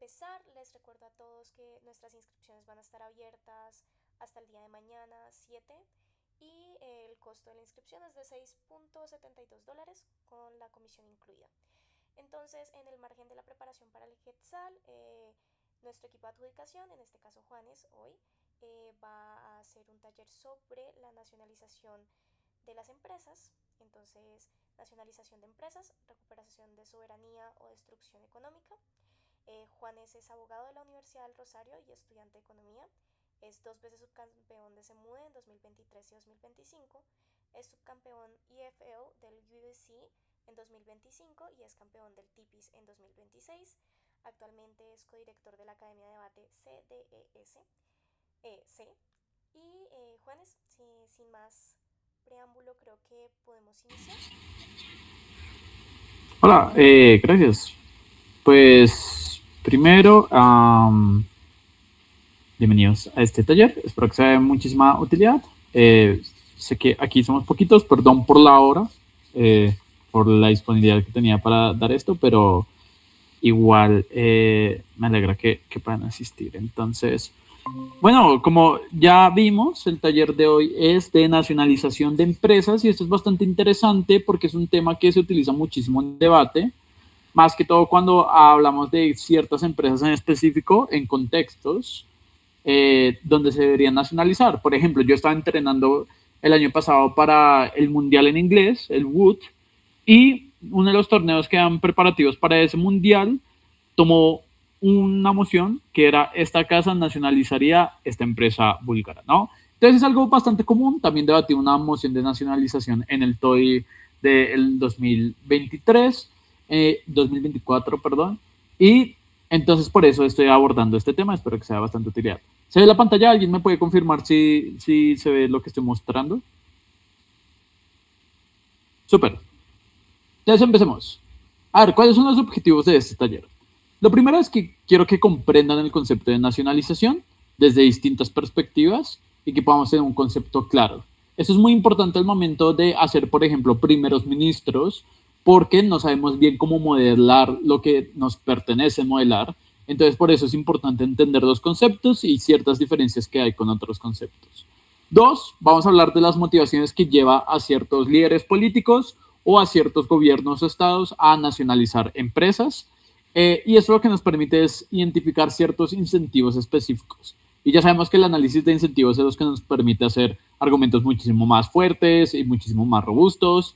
empezar, les recuerdo a todos que nuestras inscripciones van a estar abiertas hasta el día de mañana 7 y el costo de la inscripción es de $6.72 con la comisión incluida. Entonces, en el margen de la preparación para el Quetzal, nuestro equipo de adjudicación, en este caso Juanes, hoy va a hacer un taller sobre la nacionalización de las empresas. Entonces, nacionalización de empresas, recuperación de soberanía o destrucción económica. Juanes es abogado de la Universidad del Rosario y estudiante de economía. Es 2 veces subcampeón de SEMUDE en 2023 y 2025. Es subcampeón EFL del USC en 2025 y es campeón del TIPIS en 2026. Actualmente es codirector de la Academia de Debate CDES. Y Juanes, sin más preámbulo, creo que podemos iniciar. Hola, gracias. Pues primero, bienvenidos a este taller. Espero que sea de muchísima utilidad. Sé que aquí somos poquitos, perdón por la hora, por la disponibilidad que tenía para dar esto, pero igual me alegra que puedan asistir. Entonces, bueno, como ya vimos, el taller de hoy es de nacionalización de empresas y esto es bastante interesante porque es un tema que se utiliza muchísimo en debate, más que todo cuando hablamos de ciertas empresas en específico en contextos donde se deberían nacionalizar. Por ejemplo, yo estaba entrenando el año pasado para el Mundial en inglés, el WOOD, y uno de los torneos que dan preparativos para ese Mundial tomó una moción que era esta casa nacionalizaría esta empresa búlgara, ¿no? Entonces es algo bastante común. También debatí una moción de nacionalización en el TOEI del 2023, 2024, perdón, y entonces por eso estoy abordando este tema. Espero que sea bastante utilidad. ¿Se ve la pantalla? ¿Alguien me puede confirmar si se ve lo que estoy mostrando? Súper. Entonces empecemos. A ver, ¿cuáles son los objetivos de este taller? Lo primero es que quiero que comprendan el concepto de nacionalización desde distintas perspectivas y que podamos tener un concepto claro. Eso es muy importante al momento de hacer, por ejemplo, primeros ministros, porque no sabemos bien cómo modelar lo que nos pertenece modelar. Entonces, por eso es importante entender los conceptos y ciertas diferencias que hay con otros conceptos. Dos, vamos a hablar de las motivaciones que lleva a ciertos líderes políticos o a ciertos gobiernos o estados a nacionalizar empresas. Y eso lo que nos permite es identificar ciertos incentivos específicos. Y ya sabemos que el análisis de incentivos es lo que nos permite hacer argumentos muchísimo más fuertes y muchísimo más robustos.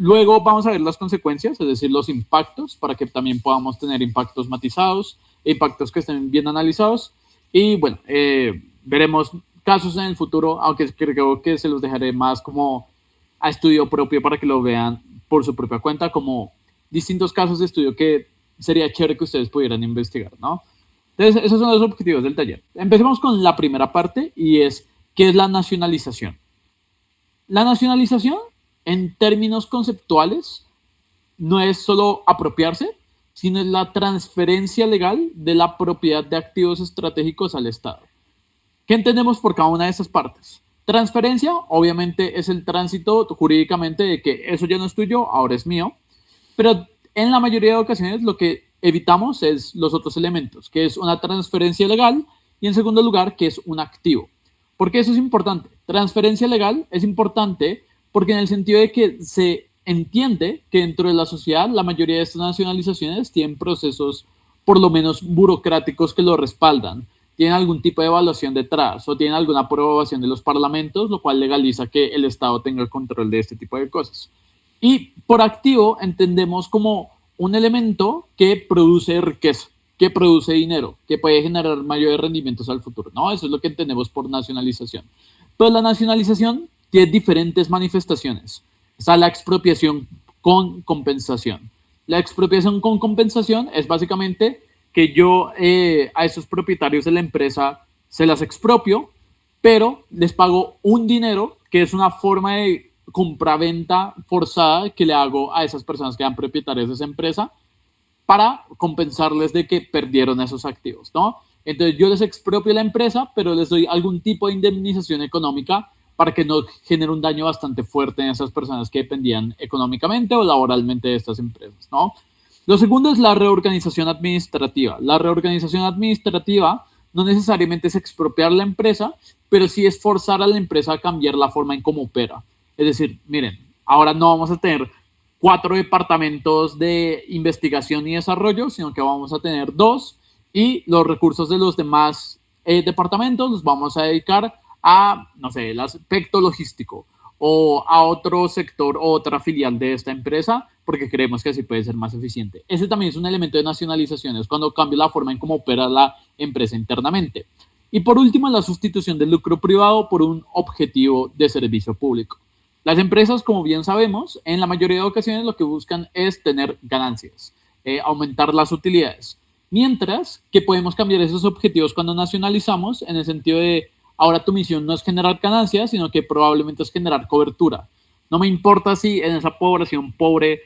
Luego vamos a ver las consecuencias, es decir, los impactos, para que también podamos tener impactos matizados, impactos que estén bien analizados. Y bueno, veremos casos en el futuro, aunque creo que se los dejaré más como a estudio propio para que lo vean por su propia cuenta, como distintos casos de estudio que sería chévere que ustedes pudieran investigar, ¿no? Entonces, esos son los objetivos del taller. Empecemos con la primera parte y es, ¿qué es la nacionalización? La nacionalización, en términos conceptuales, no es solo apropiarse, sino es la transferencia legal de la propiedad de activos estratégicos al Estado. ¿Qué entendemos por cada una de esas partes? Transferencia, obviamente, es el tránsito jurídicamente de que eso ya no es tuyo, ahora es mío, pero en la mayoría de ocasiones lo que evitamos es los otros elementos, que es una transferencia legal y en segundo lugar, que es un activo. ¿Por qué eso es importante? Transferencia legal es importante porque en el sentido de que se entiende que dentro de la sociedad la mayoría de estas nacionalizaciones tienen procesos por lo menos burocráticos que lo respaldan, tienen algún tipo de evaluación detrás o tienen alguna aprobación de los parlamentos, lo cual legaliza que el Estado tenga el control de este tipo de cosas. Y por activo entendemos como un elemento que produce riqueza, que produce dinero, que puede generar mayores rendimientos al futuro, ¿no? Eso es lo que entendemos por nacionalización. Pero la nacionalización tiene diferentes manifestaciones. Está la expropiación con compensación. La expropiación con compensación es básicamente que yo a esos propietarios de la empresa se las expropio, pero les pago un dinero que es una forma de compraventa forzada que le hago a esas personas que eran propietarios de esa empresa para compensarles de que perdieron esos activos, ¿no? Entonces yo les expropio la empresa, pero les doy algún tipo de indemnización económica para que no genere un daño bastante fuerte en esas personas que dependían económicamente o laboralmente de estas empresas, ¿no? Lo segundo es la reorganización administrativa. La reorganización administrativa no necesariamente es expropiar la empresa, pero sí es forzar a la empresa a cambiar la forma en cómo opera. Es decir, miren, ahora no vamos a tener 4 departamentos de investigación y desarrollo, sino que vamos a tener 2 y los recursos de los demás departamentos los vamos a dedicar a, no sé, el aspecto logístico o a otro sector o otra filial de esta empresa, porque creemos que así puede ser más eficiente. Ese también es un elemento de nacionalización, es cuando cambia la forma en cómo opera la empresa internamente. Y por último, la sustitución del lucro privado por un objetivo de servicio público. Las empresas, como bien sabemos, en la mayoría de ocasiones lo que buscan es tener ganancias, aumentar las utilidades. Mientras que podemos cambiar esos objetivos cuando nacionalizamos en el sentido de ahora tu misión no es generar ganancias, sino que probablemente es generar cobertura. No me importa si en esa población pobre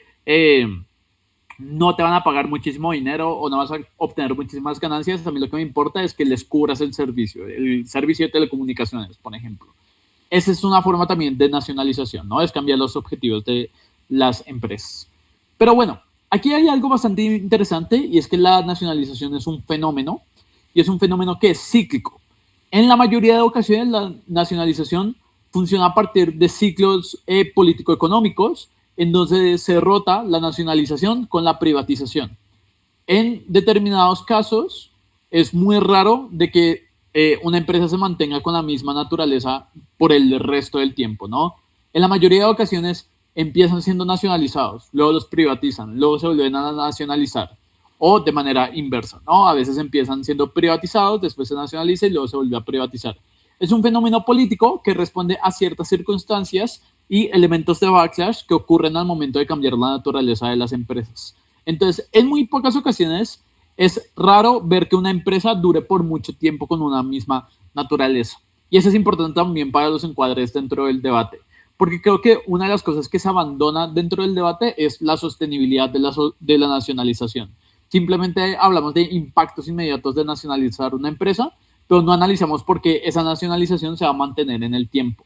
no te van a pagar muchísimo dinero o no vas a obtener muchísimas ganancias. A mí lo que me importa es que les cubras el servicio de telecomunicaciones, por ejemplo. Esa es una forma también de nacionalización, ¿no? Es cambiar los objetivos de las empresas. Pero bueno, aquí hay algo bastante interesante y es que la nacionalización es un fenómeno y es un fenómeno que es cíclico. En la mayoría de ocasiones la nacionalización funciona a partir de ciclos político-económicos en donde se rota la nacionalización con la privatización. En determinados casos es muy raro de que una empresa se mantenga con la misma naturaleza por el resto del tiempo, ¿no? En la mayoría de ocasiones empiezan siendo nacionalizados, luego los privatizan, luego se vuelven a nacionalizar o de manera inversa, ¿no? A veces empiezan siendo privatizados, después se nacionaliza y luego se vuelve a privatizar. Es un fenómeno político que responde a ciertas circunstancias y elementos de backlash que ocurren al momento de cambiar la naturaleza de las empresas. Entonces, en muy pocas ocasiones es raro ver que una empresa dure por mucho tiempo con una misma naturaleza. Y eso es importante también para los encuadres dentro del debate, porque creo que una de las cosas que se abandona dentro del debate es la sostenibilidad de la nacionalización. Simplemente hablamos de impactos inmediatos de nacionalizar una empresa, pero no analizamos por qué esa nacionalización se va a mantener en el tiempo.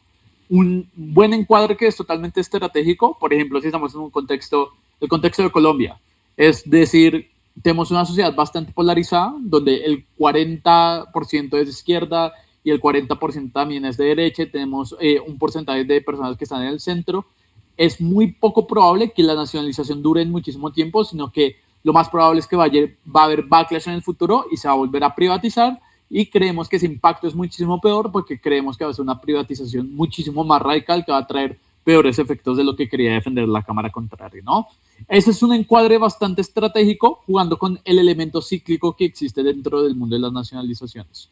Un buen encuadre que es totalmente estratégico, por ejemplo, si estamos en un contexto, el contexto de Colombia, es decir, tenemos una sociedad bastante polarizada, donde el 40% es de izquierda y el 40% también es de derecha, tenemos un porcentaje de personas que están en el centro. Es muy poco probable que la nacionalización dure en muchísimo tiempo, sino que lo más probable es que va a haber backlash en el futuro y se va a volver a privatizar, y creemos que ese impacto es muchísimo peor porque creemos que va a ser una privatización muchísimo más radical que va a traer peores efectos de lo que quería defender la Cámara contraria, ¿no? Ese es un encuadre bastante estratégico jugando con el elemento cíclico que existe dentro del mundo de las nacionalizaciones.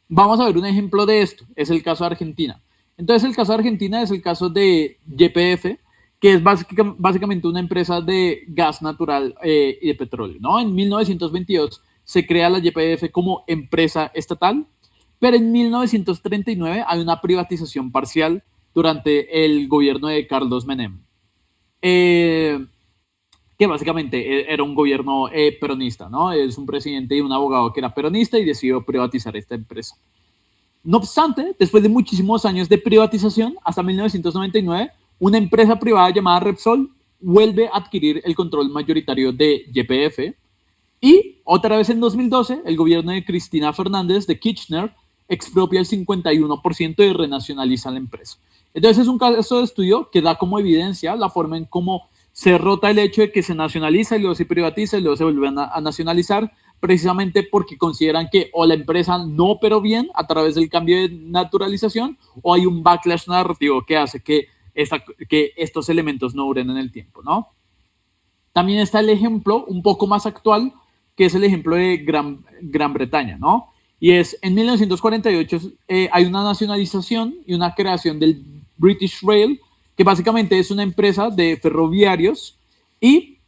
Vamos a ver un ejemplo de esto, es el caso de Argentina. Entonces el caso de Argentina es el caso de YPF, que es básicamente una empresa de gas natural y de petróleo, ¿no? En 1922 se crea la YPF como empresa estatal, pero en 1939 hay una privatización parcial durante el gobierno de Carlos Menem, que básicamente era un gobierno peronista, ¿no? Es un presidente y un abogado que era peronista y decidió privatizar esta empresa. No obstante, después de muchísimos años de privatización, hasta 1999, una empresa privada llamada Repsol vuelve a adquirir el control mayoritario de YPF y otra vez en 2012 el gobierno de Cristina Fernández de Kirchner expropia el 51% y renacionaliza la empresa. Entonces es un caso de estudio que da como evidencia la forma en cómo se rota el hecho de que se nacionaliza y luego se privatiza y luego se vuelve a nacionalizar, precisamente porque consideran que o la empresa no operó bien a través del cambio de naturalización o hay un backlash narrativo que hace que estos elementos no duren en el tiempo, ¿no? También está el ejemplo un poco más actual, que es el ejemplo de Gran Bretaña, ¿no? Y es, en 1948 hay una nacionalización y una creación del British Rail, que básicamente es una empresa de ferroviarios y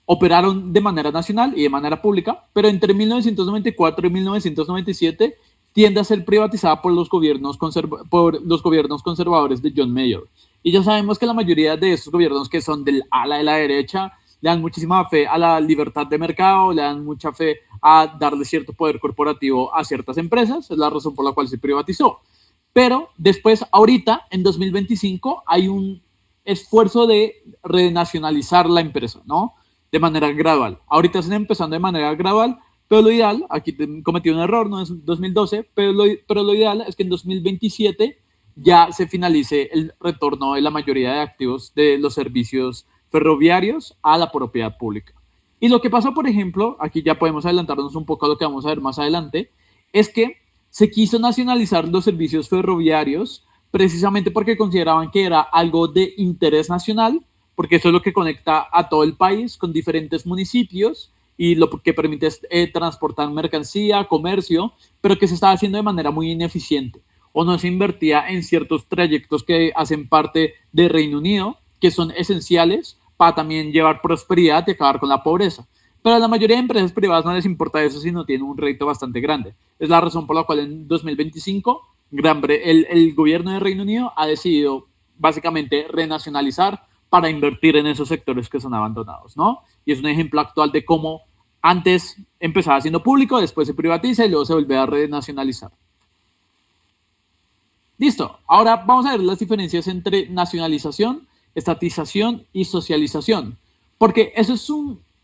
operaron de manera nacional y de manera pública, pero entre 1994 y 1997 tiende a ser privatizada por los gobiernos conservadores de John Major. Y ya sabemos que la mayoría de esos gobiernos que son del ala de la derecha le dan muchísima fe a la libertad de mercado, le dan mucha fe a darle cierto poder corporativo a ciertas empresas, es la razón por la cual se privatizó. Pero después, ahorita, en 2025, hay un esfuerzo de renacionalizar la empresa, ¿no? de manera gradual. Ahorita están empezando de manera gradual, pero lo ideal, aquí cometí un error, no es 2012, pero lo ideal es que en 2027 ya se finalice el retorno de la mayoría de activos de los servicios ferroviarios a la propiedad pública. Y lo que pasó, por ejemplo, aquí ya podemos adelantarnos un poco a lo que vamos a ver más adelante, es que se quiso nacionalizar los servicios ferroviarios precisamente porque consideraban que era algo de interés nacional, porque eso es lo que conecta a todo el país con diferentes municipios y lo que permite es transportar mercancía, comercio, pero que se estaba haciendo de manera muy ineficiente o no se invertía en ciertos trayectos que hacen parte del Reino Unido, que son esenciales para también llevar prosperidad y acabar con la pobreza. Pero a la mayoría de empresas privadas no les importa eso si no tienen un rédito bastante grande. Es la razón por la cual en 2025 el gobierno de Reino Unido ha decidido básicamente renacionalizar para invertir en esos sectores que son abandonados, ¿no? Y es un ejemplo actual de cómo antes empezaba siendo público, después se privatiza y luego se vuelve a renacionalizar. Listo, ahora vamos a ver las diferencias entre nacionalización, estatización y socialización, porque eso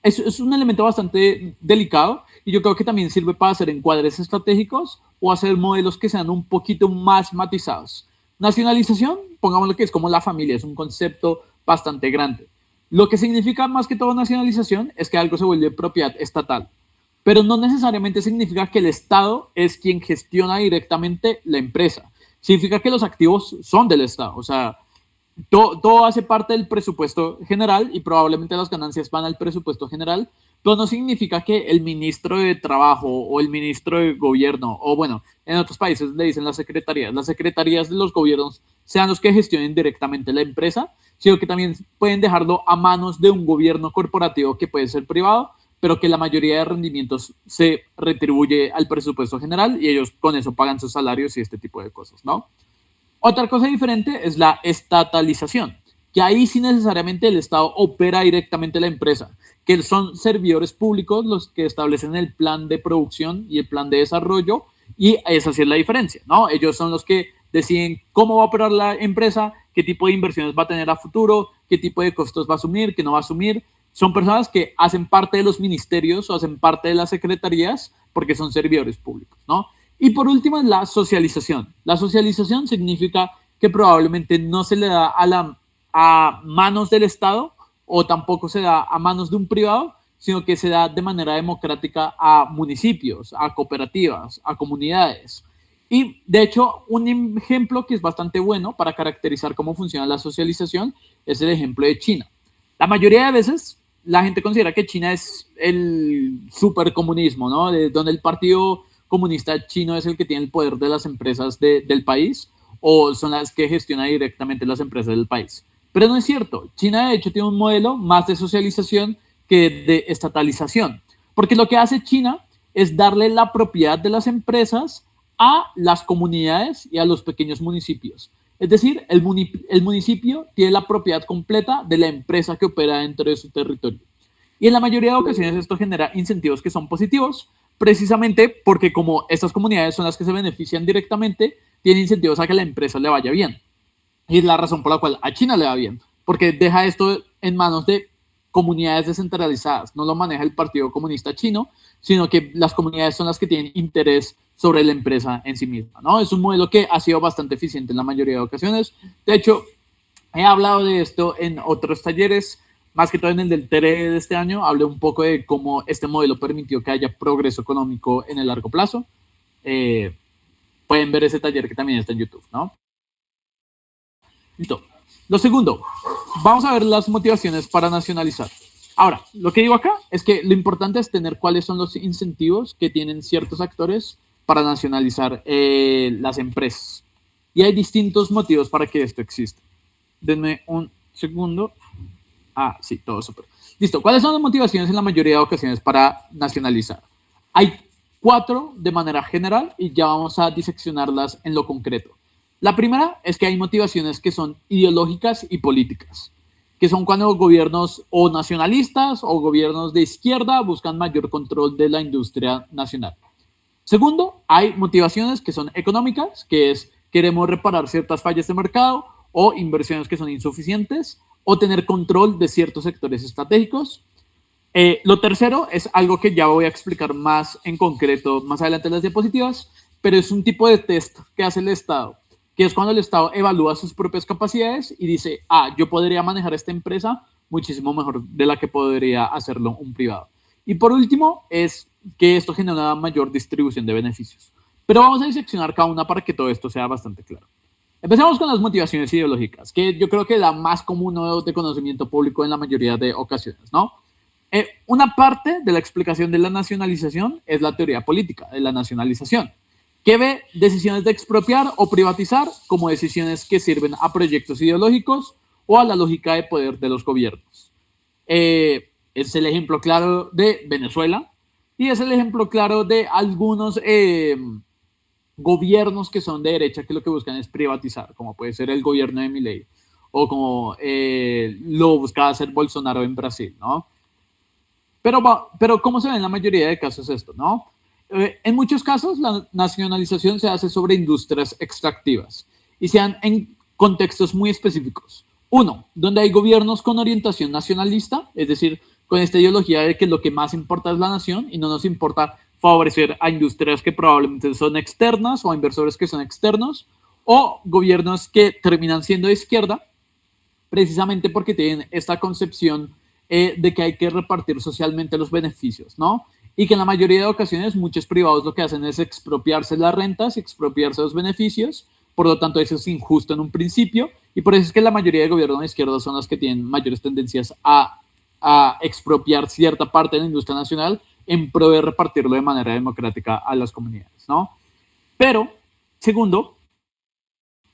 es un elemento bastante delicado y yo creo que también sirve para hacer encuadres estratégicos o hacer modelos que sean un poquito más matizados. Nacionalización, pongámoslo que es como la familia, es un concepto bastante grande. Lo que significa más que todo nacionalización es que algo se vuelve propiedad estatal, pero no necesariamente significa que el Estado es quien gestiona directamente la empresa. Significa que los activos son del Estado, o sea, todo hace parte del presupuesto general y probablemente las ganancias van al presupuesto general, pero no significa que el ministro de Trabajo o el ministro de Gobierno, o bueno, en otros países le dicen las secretarías de los gobiernos sean los que gestionen directamente la empresa, sino que también pueden dejarlo a manos de un gobierno corporativo que puede ser privado, pero que la mayoría de rendimientos se retribuye al presupuesto general y ellos con eso pagan sus salarios y este tipo de cosas, ¿no? Otra cosa diferente es la estatalización, que ahí sí necesariamente el Estado opera directamente la empresa, que son servidores públicos los que establecen el plan de producción y el plan de desarrollo, y esa sí es la diferencia, ¿no? Ellos son los que deciden cómo va a operar la empresa, qué tipo de inversiones va a tener a futuro, qué tipo de costos va a asumir, qué no va a asumir. Son personas que hacen parte de los ministerios o hacen parte de las secretarías porque son servidores públicos, ¿no? Y por último es la socialización. La socialización significa que probablemente no se le da a manos del Estado o tampoco se da a manos de un privado, sino que se da de manera democrática a municipios, a cooperativas, a comunidades. Y de hecho, un ejemplo que es bastante bueno para caracterizar cómo funciona la socialización es el ejemplo de China. La mayoría de veces la gente considera que China es el supercomunismo, ¿no? De donde el partido comunista chino es el que tiene el poder de las empresas del país o son las que gestionan directamente las empresas del país. Pero no es cierto. China, de hecho, tiene un modelo más de socialización que de estatalización. Porque lo que hace China es darle la propiedad de las empresas a las comunidades y a los pequeños municipios. Es decir, el municipio tiene la propiedad completa de la empresa que opera dentro de su territorio. Y en la mayoría de ocasiones esto genera incentivos que son positivos, precisamente porque como estas comunidades son las que se benefician directamente, tienen incentivos a que la empresa le vaya bien. Y es la razón por la cual a China le va bien, porque deja esto en manos de comunidades descentralizadas. No lo maneja el Partido Comunista Chino, sino que las comunidades son las que tienen interés sobre la empresa en sí misma, ¿no? Es un modelo que ha sido bastante eficiente en la mayoría de ocasiones. De hecho, he hablado de esto en otros talleres, más que todo en el del TRE de este año, hablé un poco de cómo este modelo permitió que haya progreso económico en el largo plazo. Pueden ver ese taller que también está en YouTube, ¿no? Listo. Lo segundo, vamos a ver las motivaciones para nacionalizar. Ahora, lo que digo acá es que lo importante es tener cuáles son los incentivos que tienen ciertos actores para nacionalizar las empresas. Y hay distintos motivos para que esto exista. Denme un segundo. Ah, sí, todo súper. Listo. ¿Cuáles son las motivaciones en la mayoría de ocasiones para nacionalizar? Hay 4 de manera general y ya vamos a diseccionarlas en lo concreto. La primera es que hay motivaciones que son ideológicas y políticas, que son cuando gobiernos o nacionalistas o gobiernos de izquierda buscan mayor control de la industria nacional. Segundo, hay motivaciones que son económicas, que es queremos reparar ciertas fallas de mercado o inversiones que son insuficientes o tener control de ciertos sectores estratégicos. Lo tercero es algo que ya voy a explicar más en concreto más adelante en las diapositivas, pero es un tipo de test que hace el Estado, que es cuando el Estado evalúa sus propias capacidades y dice, yo podría manejar esta empresa muchísimo mejor de la que podría hacerlo un privado. Y por último, es que esto genera una mayor distribución de beneficios. Pero vamos a diseccionar cada una para que todo esto sea bastante claro. Empecemos con las motivaciones ideológicas, que yo creo que es la más común de conocimiento público en la mayoría de ocasiones, ¿no? Una parte de la explicación de la nacionalización es la teoría política de la nacionalización, que ve decisiones de expropiar o privatizar como decisiones que sirven a proyectos ideológicos o a la lógica de poder de los gobiernos. Es el ejemplo claro de Venezuela y es el ejemplo claro de algunos gobiernos que son de derecha que lo que buscan es privatizar, como puede ser el gobierno de Milei o como lo buscaba hacer Bolsonaro en Brasil, ¿no? Pero ¿cómo se ve en la mayoría de casos esto, no? En muchos casos la nacionalización se hace sobre industrias extractivas y se dan en contextos muy específicos. Uno, donde hay gobiernos con orientación nacionalista, es decir, con esta ideología de que lo que más importa es la nación y no nos importa favorecer a industrias que probablemente son externas o a inversores que son externos, o gobiernos que terminan siendo de izquierda, precisamente porque tienen esta concepción de que hay que repartir socialmente los beneficios, ¿no? Y que en la mayoría de ocasiones muchos privados lo que hacen es expropiarse las rentas, expropiarse los beneficios, por lo tanto eso es injusto en un principio, y por eso es que la mayoría de gobiernos de izquierda son los que tienen mayores tendencias a expropiar cierta parte de la industria nacional en pro de repartirlo de manera democrática a las comunidades, ¿no? Pero, segundo,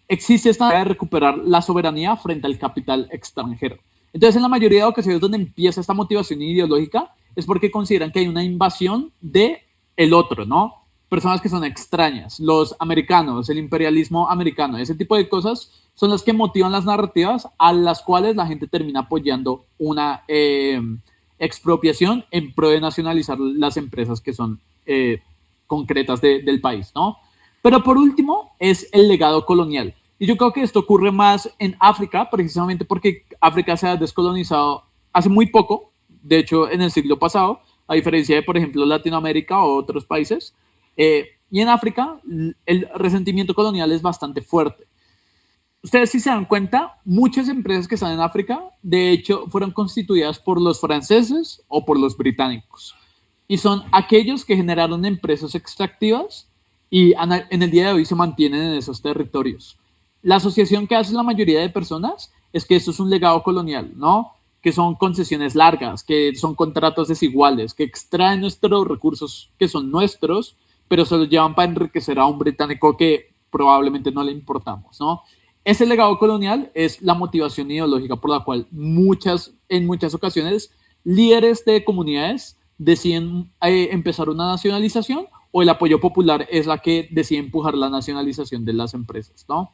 existe esta manera de recuperar la soberanía frente al capital extranjero. Entonces, en la mayoría de ocasiones donde empieza esta motivación ideológica es porque consideran que hay una invasión de el otro, ¿no? Personas que son extrañas, los americanos, el imperialismo americano, ese tipo de cosas son las que motivan las narrativas a las cuales la gente termina apoyando una expropiación en pro de nacionalizar las empresas que son concretas del país, ¿no? Pero por último es el legado colonial. Y yo creo que esto ocurre más en África, precisamente porque África se ha descolonizado hace muy poco, de hecho en el siglo pasado, a diferencia de, por ejemplo, Latinoamérica o otros países. Y en África el resentimiento colonial es bastante fuerte. Ustedes si se dan cuenta, muchas empresas que están en África, de hecho, fueron constituidas por los franceses o por los británicos. Y son aquellos que generaron empresas extractivas y en el día de hoy se mantienen en esos territorios. La asociación que hace la mayoría de personas es que esto es un legado colonial, ¿no? Que son concesiones largas, que son contratos desiguales, que extraen nuestros recursos que son nuestros, pero se los llevan para enriquecer a un británico que probablemente no le importamos, ¿no? Ese legado colonial es la motivación ideológica por la cual en muchas ocasiones líderes de comunidades deciden empezar una nacionalización o el apoyo popular es la que decide empujar la nacionalización de las empresas, ¿no?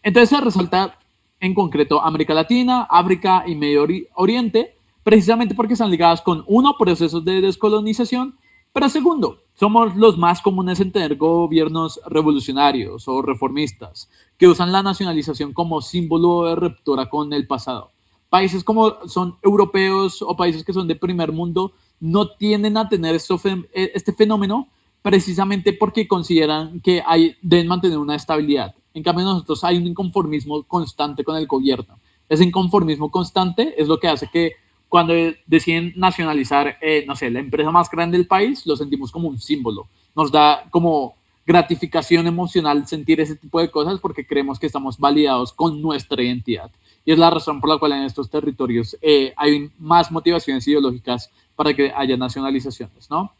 Entonces se resalta en concreto América Latina, África y Medio Oriente, precisamente porque están ligadas con, uno, procesos de descolonización, pero segundo, somos los más comunes en tener gobiernos revolucionarios o reformistas que usan la nacionalización como símbolo de ruptura con el pasado. Países como son europeos o países que son de primer mundo no tienden a tener este fenómeno precisamente porque consideran que deben mantener una estabilidad. En cambio, nosotros hay un inconformismo constante con el gobierno. Ese inconformismo constante es lo que hace que cuando deciden nacionalizar, no sé, la empresa más grande del país, lo sentimos como un símbolo. Nos da como gratificación emocional sentir ese tipo de cosas porque creemos que estamos validados con nuestra identidad. Y es la razón por la cual en estos territorios hay más motivaciones ideológicas para que haya nacionalizaciones, ¿no?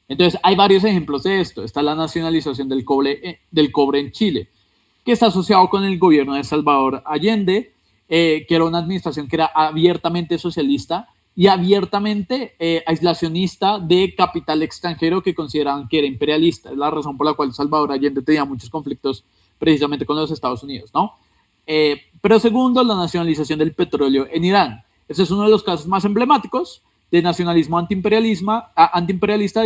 Entonces, hay varios ejemplos de esto. Está la nacionalización del cobre en Chile, que está asociado con el gobierno de Salvador Allende, que era una administración que era abiertamente socialista y abiertamente aislacionista de capital extranjero que consideraban que era imperialista. Es la razón por la cual Salvador Allende tenía muchos conflictos precisamente con los Estados Unidos, ¿no? Pero segundo, la nacionalización del petróleo en Irán. Ese es uno de los casos más emblemáticos de nacionalismo antiimperialista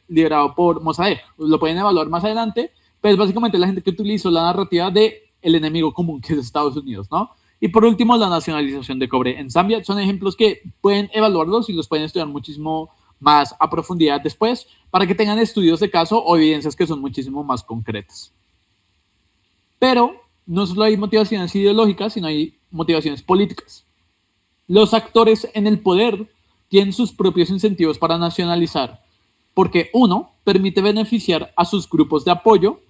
liderado por Mossadegh. Lo pueden evaluar más adelante, pero es básicamente la gente que utilizó la narrativa de el enemigo común que es Estados Unidos, ¿no? Y por último, la nacionalización de cobre en Zambia. Son ejemplos que pueden evaluarlos y los pueden estudiar muchísimo más a profundidad después para que tengan estudios de caso o evidencias que son muchísimo más concretas. Pero no solo hay motivaciones ideológicas, sino hay motivaciones políticas. Los actores en el poder tienen sus propios incentivos para nacionalizar, porque uno, permite beneficiar a sus grupos de apoyo,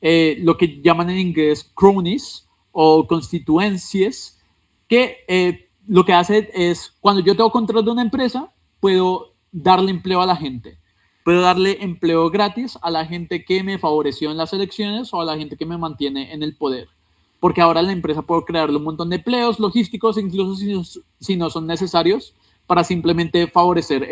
lo que llaman en inglés cronies o constituencias, que lo que hace es, cuando yo tengo control de una empresa, puedo darle empleo a la gente. Puedo darle empleo gratis a la gente que me favoreció en las elecciones o a la gente que me mantiene en el poder. Porque ahora la empresa puede crearle un montón de empleos logísticos, incluso si no son necesarios, para simplemente favorecer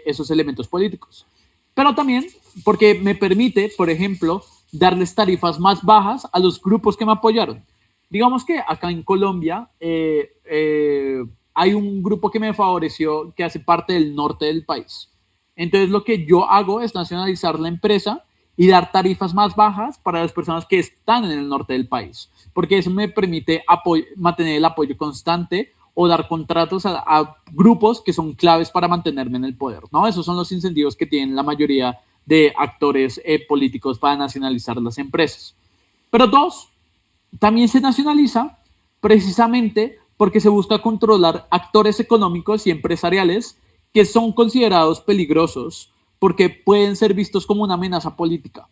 esos elementos políticos. Pero también porque me permite, por ejemplo, darles tarifas más bajas a los grupos que me apoyaron. Digamos que acá en Colombia hay un grupo que me favoreció que hace parte del norte del país. Entonces lo que yo hago es nacionalizar la empresa y dar tarifas más bajas para las personas que están en el norte del país, porque eso me permite mantener el apoyo constante o dar contratos a grupos que son claves para mantenerme en el poder, ¿no? Esos son los incentivos que tienen la mayoría de actores políticos para nacionalizar las empresas. Pero dos, también se nacionaliza precisamente porque se busca controlar actores económicos y empresariales que son considerados peligrosos porque pueden ser vistos como una amenaza política.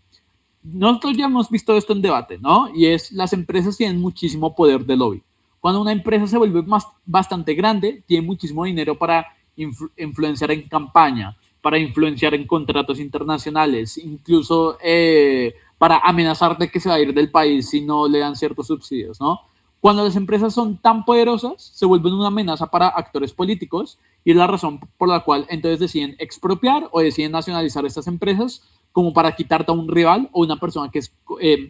Nosotros ya hemos visto esto en debate, ¿no? Y es, las empresas tienen muchísimo poder de lobby. Cuando una empresa se vuelve bastante grande, tiene muchísimo dinero para influenciar en campaña, para influenciar en contratos internacionales, incluso para amenazar de que se va a ir del país si no le dan ciertos subsidios, ¿no? Cuando las empresas son tan poderosas, se vuelven una amenaza para actores políticos y es la razón por la cual entonces deciden expropiar o deciden nacionalizar estas empresas como para quitarte a un rival o una persona que es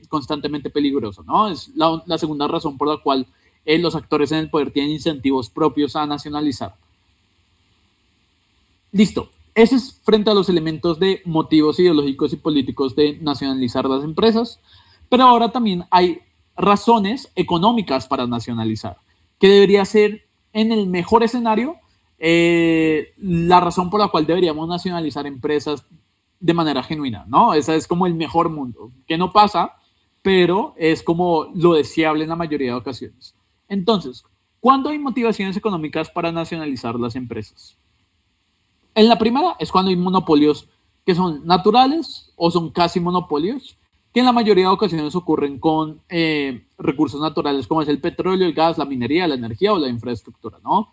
constantemente peligroso, ¿no? Es la segunda razón por la cual los actores en el poder tienen incentivos propios a nacionalizar. Listo. Ese es frente a los elementos de motivos ideológicos y políticos de nacionalizar las empresas, pero ahora también hay razones económicas para nacionalizar, que debería ser en el mejor escenario la razón por la cual deberíamos nacionalizar empresas de manera genuina, ¿no? Esa es como el mejor mundo, que no pasa, pero es como lo deseable en la mayoría de ocasiones. Entonces, ¿cuándo hay motivaciones económicas para nacionalizar las empresas? En la primera es cuando hay monopolios que son naturales o son casi monopolios, que en la mayoría de ocasiones ocurren con recursos naturales como es el petróleo, el gas, la minería, la energía o la infraestructura, ¿no?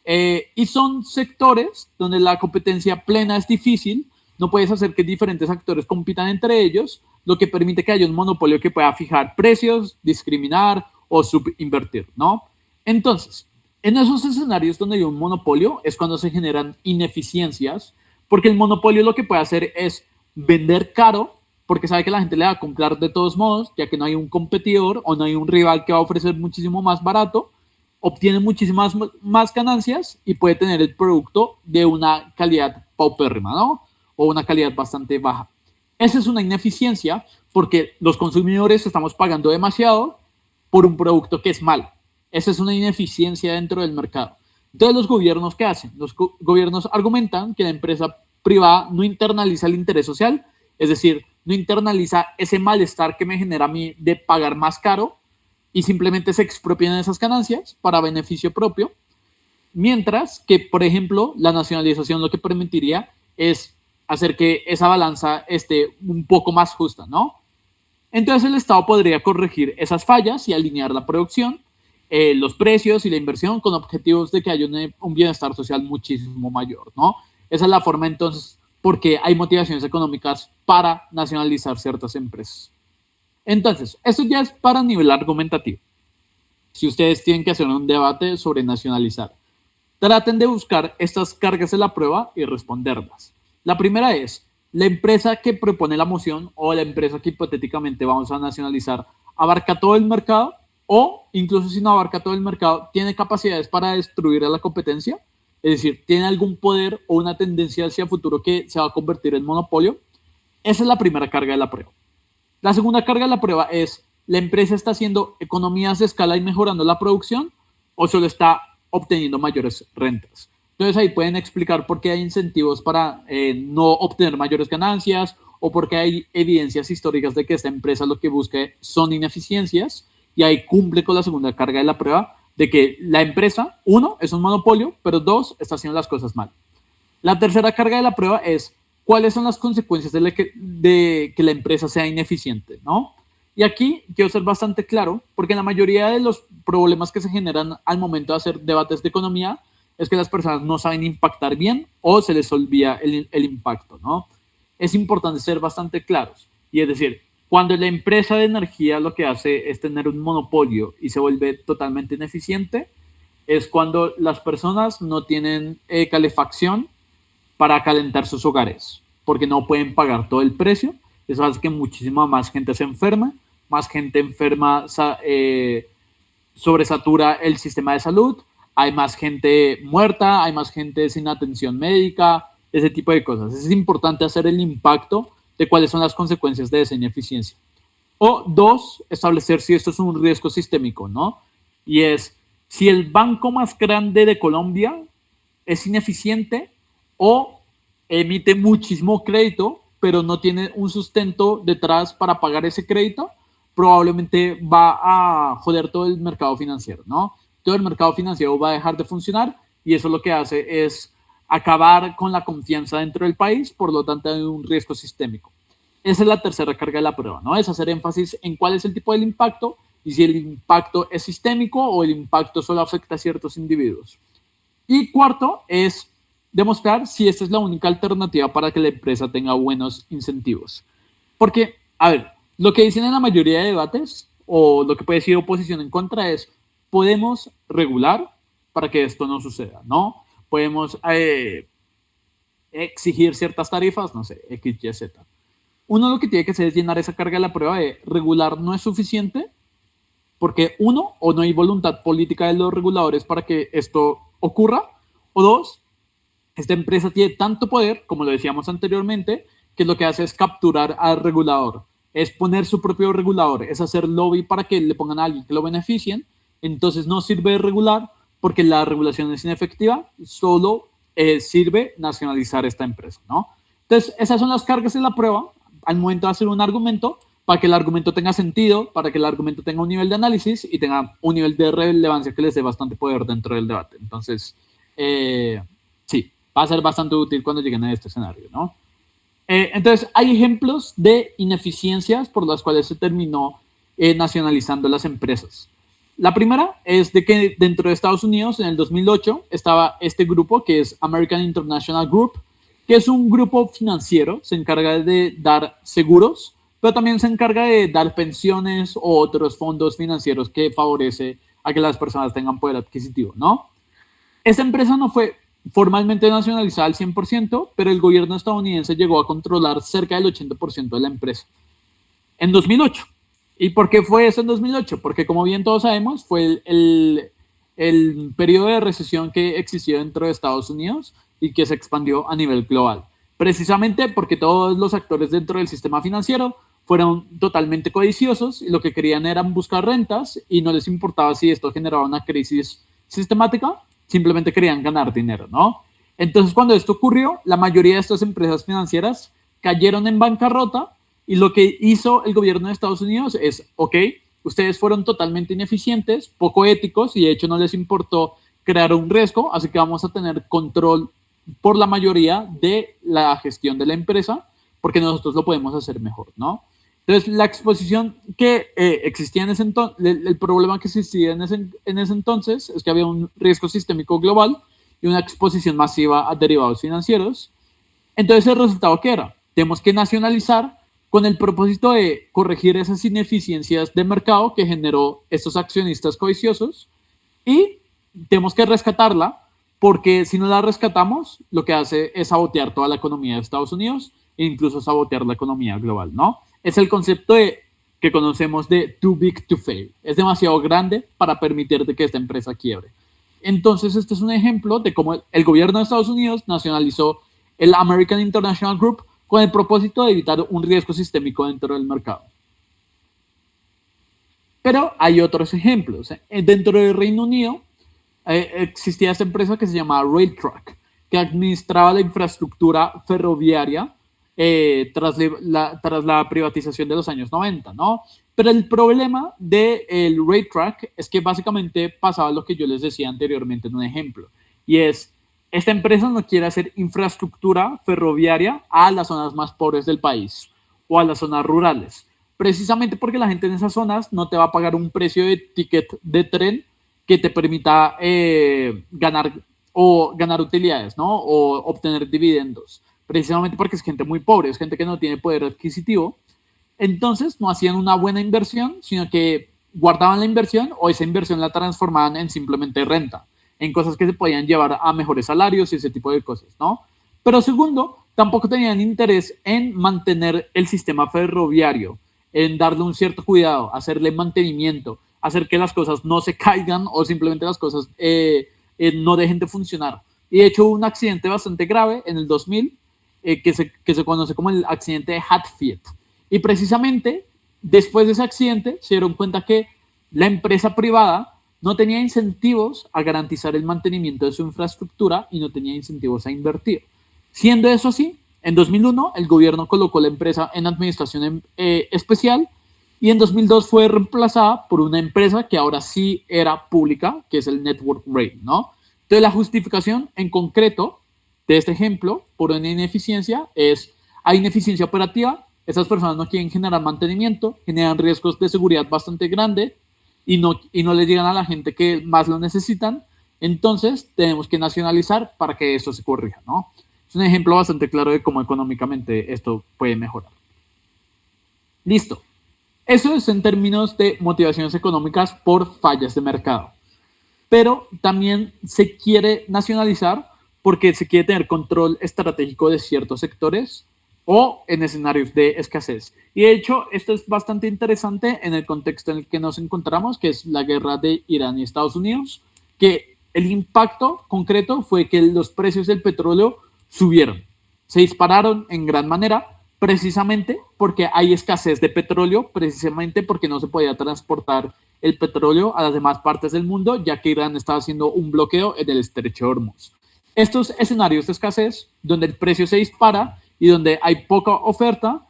Y son sectores donde la competencia plena es difícil, no puedes hacer que diferentes actores compitan entre ellos, lo que permite que haya un monopolio que pueda fijar precios, discriminar o subinvertir, ¿no? Entonces, en esos escenarios donde hay un monopolio es cuando se generan ineficiencias, porque el monopolio lo que puede hacer es vender caro, porque sabe que la gente le va a comprar de todos modos, ya que no hay un competidor o no hay un rival que va a ofrecer muchísimo más barato, obtiene muchísimas más ganancias y puede tener el producto de una calidad paupérrima, ¿no? O una calidad bastante baja. Esa es una ineficiencia porque los consumidores estamos pagando demasiado por un producto que es malo. Esa es una ineficiencia dentro del mercado. Entonces, ¿los gobiernos qué hacen? Los gobiernos argumentan que la empresa privada no internaliza el interés social, es decir, no internaliza ese malestar que me genera a mí de pagar más caro y simplemente se expropian esas ganancias para beneficio propio, mientras que, por ejemplo, la nacionalización lo que permitiría es hacer que esa balanza esté un poco más justa, ¿no? Entonces el Estado podría corregir esas fallas y alinear la producción, los precios y la inversión con objetivos de que haya un bienestar social muchísimo mayor, ¿no? Esa es la forma entonces porque hay motivaciones económicas para nacionalizar ciertas empresas. Entonces, esto ya es para nivel argumentativo. Si ustedes tienen que hacer un debate sobre nacionalizar, traten de buscar estas cargas de la prueba y responderlas. La primera es, la empresa que propone la moción o la empresa que hipotéticamente vamos a nacionalizar, ¿abarca todo el mercado? O, incluso si no abarca todo el mercado, ¿tiene capacidades para destruir a la competencia? Es decir, ¿tiene algún poder o una tendencia hacia el futuro que se va a convertir en monopolio? Esa es la primera carga de la prueba. La segunda carga de la prueba es, ¿la empresa está haciendo economías de escala y mejorando la producción? o solo está obteniendo mayores rentas. Entonces ahí pueden explicar por qué hay incentivos para no obtener mayores ganancias o por qué hay evidencias históricas de que esta empresa lo que busca son ineficiencias y ahí cumple con la segunda carga de la prueba de que la empresa, uno, es un monopolio, pero dos, está haciendo las cosas mal. La tercera carga de la prueba es cuáles son las consecuencias de que la empresa sea ineficiente, ¿no? Y aquí quiero ser bastante claro, porque la mayoría de los problemas que se generan al momento de hacer debates de economía es que las personas no saben impactar bien o se les olvida el impacto, ¿no? Es importante ser bastante claros. Y es decir, cuando la empresa de energía lo que hace es tener un monopolio y se vuelve totalmente ineficiente, es cuando las personas no tienen calefacción para calentar sus hogares, porque no pueden pagar todo el precio. Eso hace que muchísima más gente se enferme, más gente enferma sobresatura el sistema de salud, hay más gente muerta, hay más gente sin atención médica, ese tipo de cosas. Es importante hacer el impacto de cuáles son las consecuencias de esa ineficiencia. O dos, establecer si esto es un riesgo sistémico, ¿no? Y es, si el banco más grande de Colombia es ineficiente o emite muchísimo crédito, pero no tiene un sustento detrás para pagar ese crédito, probablemente va a joder todo el mercado financiero, ¿no? Todo el mercado financiero va a dejar de funcionar y eso lo que hace es acabar con la confianza dentro del país, por lo tanto hay un riesgo sistémico. Esa es la tercera carga de la prueba, ¿no? Es hacer énfasis en cuál es el tipo del impacto y si el impacto es sistémico o el impacto solo afecta a ciertos individuos. Y cuarto es demostrar si esta es la única alternativa para que la empresa tenga buenos incentivos. Porque, a ver, lo que dicen en la mayoría de debates, o lo que puede decir oposición en contra es, podemos regular para que esto no suceda, ¿no? Podemos exigir ciertas tarifas, no sé, X, Y, Z. Uno lo que tiene que hacer es llenar esa carga de la prueba de regular no es suficiente, porque uno, o no hay voluntad política de los reguladores para que esto ocurra, o dos, esta empresa tiene tanto poder, como lo decíamos anteriormente, que lo que hace es capturar al regulador, es poner su propio regulador, es hacer lobby para que le pongan a alguien que lo beneficien, entonces no sirve de regular porque la regulación es inefectiva, solo sirve nacionalizar esta empresa, ¿no? Entonces, esas son las cargas de la prueba al momento de hacer un argumento, para que el argumento tenga sentido, para que el argumento tenga un nivel de análisis y tenga un nivel de relevancia que les dé bastante poder dentro del debate. Entonces, sí, va a ser bastante útil cuando lleguen a este escenario, ¿no? Entonces, hay ejemplos de ineficiencias por las cuales se terminó nacionalizando las empresas. La primera es de que dentro de Estados Unidos, en el 2008, estaba este grupo que es American International Group, que es un grupo financiero, se encarga de dar seguros, pero también se encarga de dar pensiones o otros fondos financieros que favorece a que las personas tengan poder adquisitivo, ¿no? Esta empresa no fue formalmente nacionalizada al 100%, pero el gobierno estadounidense llegó a controlar cerca del 80% de la empresa en 2008. ¿Y por qué fue eso en 2008? Porque como bien todos sabemos, fue el periodo de recesión que existió dentro de Estados Unidos y que se expandió a nivel global. Precisamente porque todos los actores dentro del sistema financiero fueron totalmente codiciosos y lo que querían era buscar rentas y no les importaba si esto generaba una crisis sistemática, simplemente querían ganar dinero, ¿no? Entonces, cuando esto ocurrió, la mayoría de estas empresas financieras cayeron en bancarrota y lo que hizo el gobierno de Estados Unidos es, ok, ustedes fueron totalmente ineficientes, poco éticos y de hecho no les importó crear un riesgo, así que vamos a tener control por la mayoría de la gestión de la empresa porque nosotros lo podemos hacer mejor, ¿no? Entonces, la exposición que existía en ese entonces, el problema que existía en ese entonces es que había un riesgo sistémico global y una exposición masiva a derivados financieros. Entonces, ¿el resultado qué era? Tenemos que nacionalizar con el propósito de corregir esas ineficiencias de mercado que generó estos accionistas codiciosos y tenemos que rescatarla porque si no la rescatamos, lo que hace es sabotear toda la economía de Estados Unidos e incluso sabotear la economía global, ¿no? Es el concepto que conocemos de too big to fail. Es demasiado grande para permitir que esta empresa quiebre. Entonces, este es un ejemplo de cómo el gobierno de Estados Unidos nacionalizó el American International Group con el propósito de evitar un riesgo sistémico dentro del mercado. Pero hay otros ejemplos. Dentro del Reino Unido existía esta empresa que se llamaba Railtrack, que administraba la infraestructura ferroviaria tras la privatización de los años 90, ¿no? Pero el problema del Railtrack es que básicamente pasaba lo que yo les decía anteriormente en un ejemplo, y es, esta empresa no quiere hacer infraestructura ferroviaria a las zonas más pobres del país o a las zonas rurales, precisamente porque la gente en esas zonas no te va a pagar un precio de ticket de tren que te permita ganar utilidades, ¿no? O obtener dividendos, precisamente porque es gente muy pobre, es gente que no tiene poder adquisitivo. Entonces no hacían una buena inversión, sino que guardaban la inversión o esa inversión la transformaban en simplemente renta, en cosas que se podían llevar a mejores salarios y ese tipo de cosas, ¿no? Pero segundo, tampoco tenían interés en mantener el sistema ferroviario, en darle un cierto cuidado, hacerle mantenimiento, hacer que las cosas no se caigan o simplemente las cosas no dejen de funcionar. Y de hecho hubo un accidente bastante grave en el 2000 que se conoce como el accidente de Hatfield. Y precisamente después de ese accidente se dieron cuenta que la empresa privada no tenía incentivos a garantizar el mantenimiento de su infraestructura y no tenía incentivos a invertir. Siendo eso así, en 2001 el gobierno colocó la empresa en administración especial y en 2002 fue reemplazada por una empresa que ahora sí era pública, que es el Network Rail, ¿no? Entonces la justificación en concreto de este ejemplo por una ineficiencia es, hay ineficiencia operativa, esas personas no quieren generar mantenimiento, generan riesgos de seguridad bastante grandes y no le llegan a la gente que más lo necesitan, entonces tenemos que nacionalizar para que eso se corrija, ¿no? Es un ejemplo bastante claro de cómo económicamente esto puede mejorar. Listo. Eso es en términos de motivaciones económicas por fallas de mercado. Pero también se quiere nacionalizar porque se quiere tener control estratégico de ciertos sectores o en escenarios de escasez. Y de hecho, esto es bastante interesante en el contexto en el que nos encontramos, que es la guerra de Irán y Estados Unidos, que el impacto concreto fue que los precios del petróleo subieron, se dispararon en gran manera, precisamente porque hay escasez de petróleo, precisamente porque no se podía transportar el petróleo a las demás partes del mundo, ya que Irán estaba haciendo un bloqueo en el estrecho de Hormuz. Estos escenarios de escasez, donde el precio se dispara y donde hay poca oferta,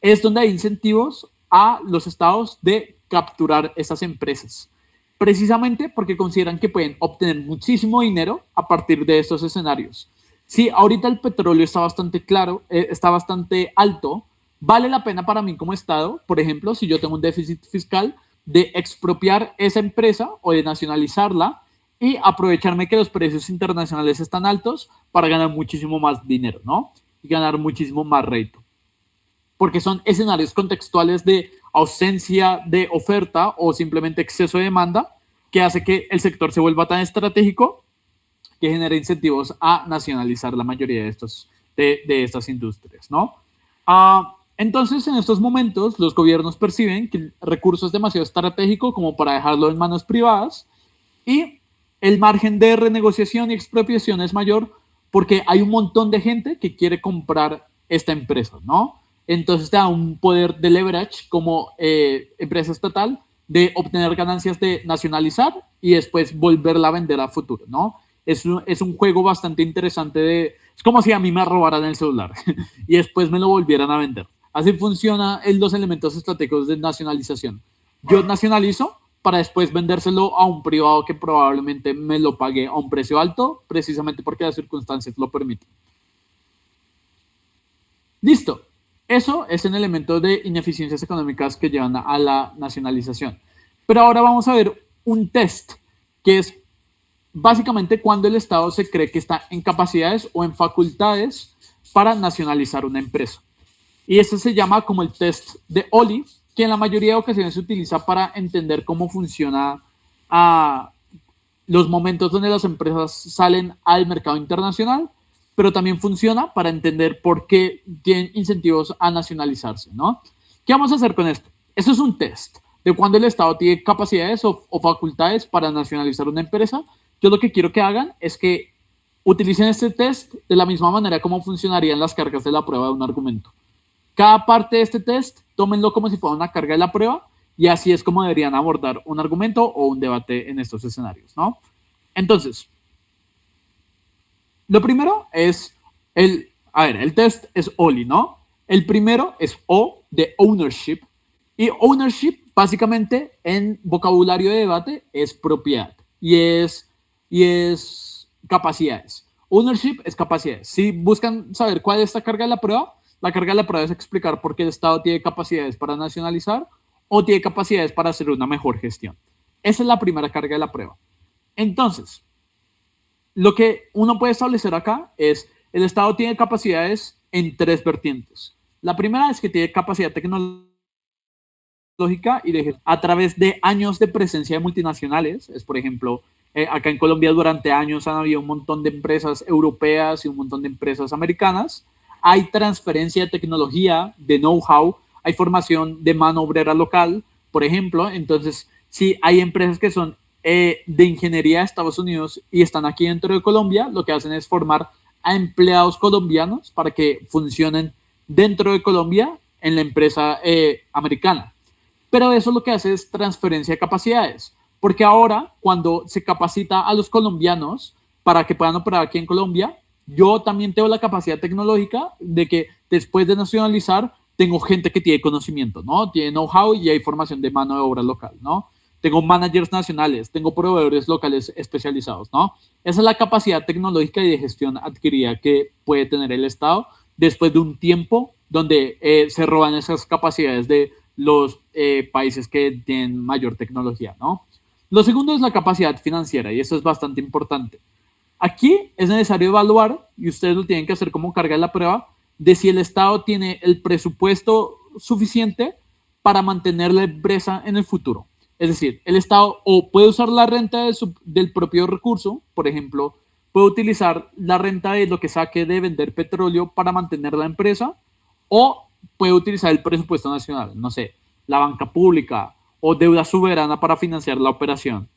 es donde hay incentivos a los estados de capturar esas empresas, precisamente porque consideran que pueden obtener muchísimo dinero a partir de estos escenarios. Si ahorita el petróleo está bastante claro, está bastante alto, vale la pena para mí como Estado, por ejemplo, si yo tengo un déficit fiscal, de expropiar esa empresa o de nacionalizarla y aprovecharme que los precios internacionales están altos para ganar muchísimo más dinero, ¿no? Y ganar muchísimo más rédito. Porque son escenarios contextuales de ausencia de oferta o simplemente exceso de demanda que hace que el sector se vuelva tan estratégico que genere incentivos a nacionalizar la mayoría de estas industrias, ¿no? Entonces, en estos momentos, los gobiernos perciben que el recurso es demasiado estratégico como para dejarlo en manos privadas y el margen de renegociación y expropiación es mayor porque hay un montón de gente que quiere comprar esta empresa, ¿no? Entonces te da un poder de leverage como empresa estatal de obtener ganancias de nacionalizar y después volverla a vender a futuro, ¿no? Es un juego bastante interesante es como si a mí me robaran el celular y después me lo volvieran a vender. Así funciona los elementos estratégicos de nacionalización. Yo nacionalizo para después vendérselo a un privado que probablemente me lo pague a un precio alto, precisamente porque las circunstancias lo permiten. Listo. Eso es un elemento de ineficiencias económicas que llevan a la nacionalización. Pero ahora vamos a ver un test, que es básicamente cuando el Estado se cree que está en capacidades o en facultades para nacionalizar una empresa. Y este se llama como el test de Oli, que en la mayoría de ocasiones se utiliza para entender cómo funciona los momentos donde las empresas salen al mercado internacional, pero también funciona para entender por qué tienen incentivos a nacionalizarse, ¿no? ¿Qué vamos a hacer con esto? Eso es un test de cuando el Estado tiene capacidades o facultades para nacionalizar una empresa. Yo lo que quiero que hagan es que utilicen este test de la misma manera como funcionarían las cargas de la prueba de un argumento. Cada parte de este test, tómenlo como si fuera una carga de la prueba y así es como deberían abordar un argumento o un debate en estos escenarios, ¿no? Entonces, lo primero es el test es OLI, ¿no? El primero es O de ownership. Y ownership, básicamente, en vocabulario de debate, es propiedad. Y es capacidades. Ownership es capacidades. Si buscan saber cuál es la carga de la carga de la prueba es explicar por qué el Estado tiene capacidades para nacionalizar o tiene capacidades para hacer una mejor gestión. Esa es la primera carga de la prueba. Entonces, lo que uno puede establecer acá es el Estado tiene capacidades en tres vertientes. La primera es que tiene capacidad tecnológica y a través de años de presencia de multinacionales. Es, por ejemplo, acá en Colombia durante años han habido un montón de empresas europeas y un montón de empresas americanas. Hay transferencia de tecnología, de know-how, hay formación de mano obrera local, por ejemplo. Entonces, si hay empresas que son de ingeniería de Estados Unidos y están aquí dentro de Colombia, lo que hacen es formar a empleados colombianos para que funcionen dentro de Colombia en la empresa americana. Pero eso lo que hace es transferencia de capacidades, porque ahora cuando se capacita a los colombianos para que puedan operar aquí en Colombia, yo también tengo la capacidad tecnológica de que después de nacionalizar tengo gente que tiene conocimiento, ¿no? Tiene know-how y hay formación de mano de obra local, ¿no? Tengo managers nacionales, tengo proveedores locales especializados, ¿no? Esa es la capacidad tecnológica y de gestión adquirida que puede tener el Estado después de un tiempo donde se roban esas capacidades de los países que tienen mayor tecnología, ¿no? Lo segundo es la capacidad financiera y eso es bastante importante. Aquí es necesario evaluar, y ustedes lo tienen que hacer como carga de la prueba, de si el Estado tiene el presupuesto suficiente para mantener la empresa en el futuro. Es decir, el Estado o puede usar la renta del propio recurso, por ejemplo, puede utilizar la renta de lo que saque de vender petróleo para mantener la empresa, o puede utilizar el presupuesto nacional, no sé, la banca pública o deuda soberana para financiar la operación.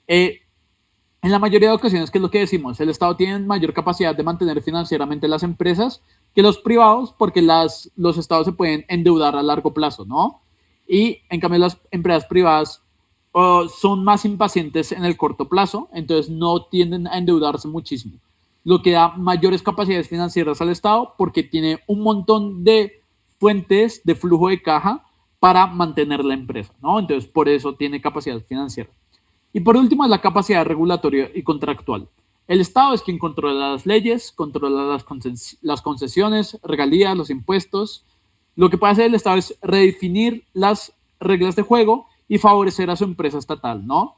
En la mayoría de ocasiones, ¿qué es lo que decimos? El Estado tiene mayor capacidad de mantener financieramente las empresas que los privados porque los estados se pueden endeudar a largo plazo, ¿no? Y en cambio las empresas privadas son más impacientes en el corto plazo, entonces no tienden a endeudarse muchísimo, lo que da mayores capacidades financieras al Estado porque tiene un montón de fuentes de flujo de caja para mantener la empresa, ¿no? Entonces por eso tiene capacidad financiera. Y por último es la capacidad regulatoria y contractual. El Estado es quien controla las leyes, controla las concesiones, regalías, los impuestos. Lo que puede hacer el Estado es redefinir las reglas de juego y favorecer a su empresa estatal, ¿no?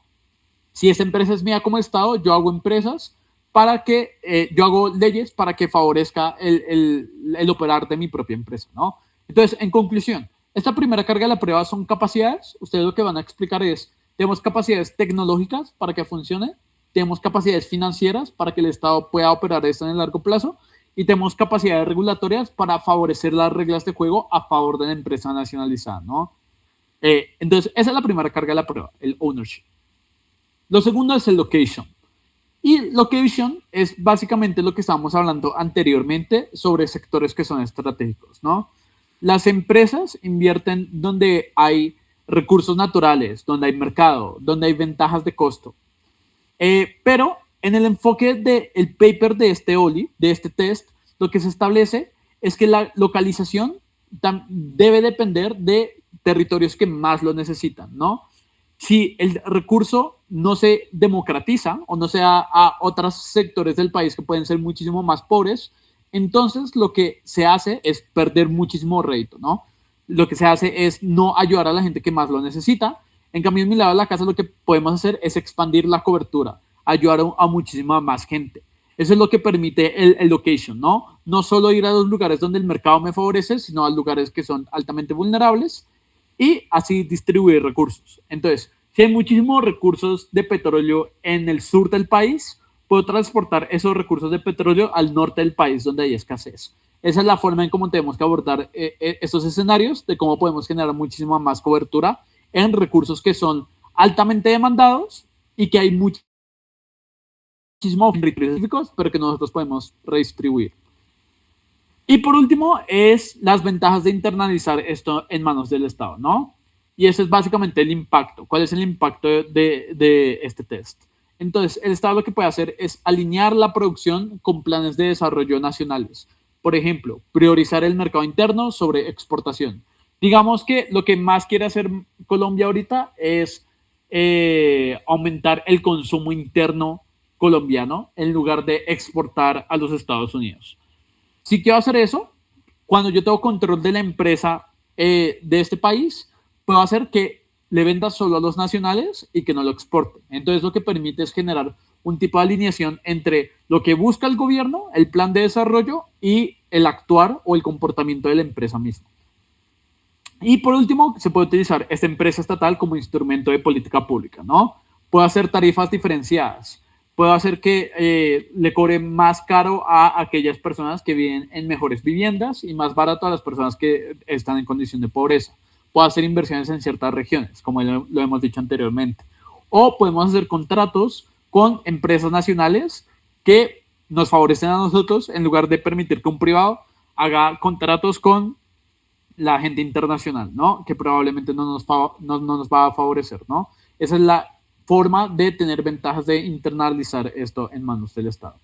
Si esa empresa es mía como Estado, yo hago yo hago leyes para que favorezca el operar de mi propia empresa, ¿no? Entonces, en conclusión, esta primera carga de la prueba son capacidades. Ustedes lo que van a explicar es, tenemos capacidades tecnológicas para que funcione, tenemos capacidades financieras para que el Estado pueda operar esto en el largo plazo y tenemos capacidades regulatorias para favorecer las reglas de juego a favor de la empresa nacionalizada, ¿no? Entonces, esa es la primera carga de la prueba, el ownership. Lo segundo es el location. Y location es básicamente lo que estábamos hablando anteriormente sobre sectores que son estratégicos, ¿no? Las empresas invierten donde hay recursos naturales, donde hay mercado, donde hay ventajas de costo. Pero en el enfoque del paper de este OLI, de este test, lo que se establece es que la localización debe depender de territorios que más lo necesitan, ¿no? Si el recurso no se democratiza o no se da a otros sectores del país que pueden ser muchísimo más pobres, entonces lo que se hace es perder muchísimo rédito, ¿no? Lo que se hace es no ayudar a la gente que más lo necesita. En cambio, en mi lado de la casa lo que podemos hacer es expandir la cobertura, ayudar a muchísima más gente. Eso es lo que permite el location, ¿no? No solo ir a los lugares donde el mercado me favorece, sino a lugares que son altamente vulnerables y así distribuir recursos. Entonces, si hay muchísimos recursos de petróleo en el sur del país, puedo transportar esos recursos de petróleo al norte del país donde hay escasez. Esa es la forma en cómo tenemos que abordar estos escenarios, de cómo podemos generar muchísima más cobertura en recursos que son altamente demandados y que hay muchísimos específicos, pero que nosotros podemos redistribuir. Y por último, es las ventajas de internalizar esto en manos del Estado, ¿no? Y ese es básicamente el impacto. ¿Cuál es el impacto de este test? Entonces, el Estado lo que puede hacer es alinear la producción con planes de desarrollo nacionales. Por ejemplo, priorizar el mercado interno sobre exportación. Digamos que lo que más quiere hacer Colombia ahorita es aumentar el consumo interno colombiano en lugar de exportar a los Estados Unidos. Si quiero hacer eso, cuando yo tengo control de la empresa de este país, puedo hacer que le venda solo a los nacionales y que no lo exporte. Entonces lo que permite es generar un tipo de alineación entre lo que busca el gobierno, el plan de desarrollo y el actuar o el comportamiento de la empresa misma. Y por último, se puede utilizar esta empresa estatal como instrumento de política pública, ¿no? Puedo hacer tarifas diferenciadas, puedo hacer que le cobre más caro a aquellas personas que viven en mejores viviendas y más barato a las personas que están en condición de pobreza. Puedo hacer inversiones en ciertas regiones, como lo hemos dicho anteriormente. O podemos hacer contratos con empresas nacionales que nos favorecen a nosotros en lugar de permitir que un privado haga contratos con la gente internacional, ¿no? Que probablemente no nos va a favorecer, ¿no? Esa es la forma de tener ventajas de internalizar esto en manos del Estado.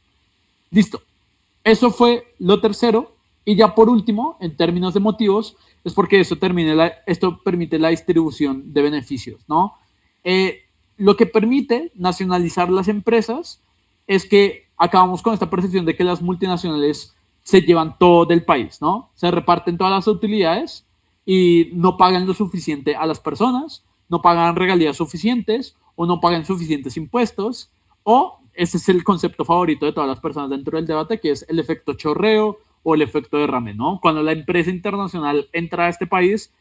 Listo. Eso fue lo tercero. Y ya por último, en términos de motivos, es porque esto permite la distribución de beneficios, ¿no? Lo que permite nacionalizar las empresas es que acabamos con esta percepción de que las multinacionales se llevan todo del país, ¿no? Se reparten todas las utilidades y no pagan lo suficiente a las personas, no pagan regalías suficientes o no pagan suficientes impuestos, o ese es el concepto favorito de todas las personas dentro del debate, que es el efecto chorreo o el efecto derrame, ¿no? Cuando la empresa internacional entra a este país,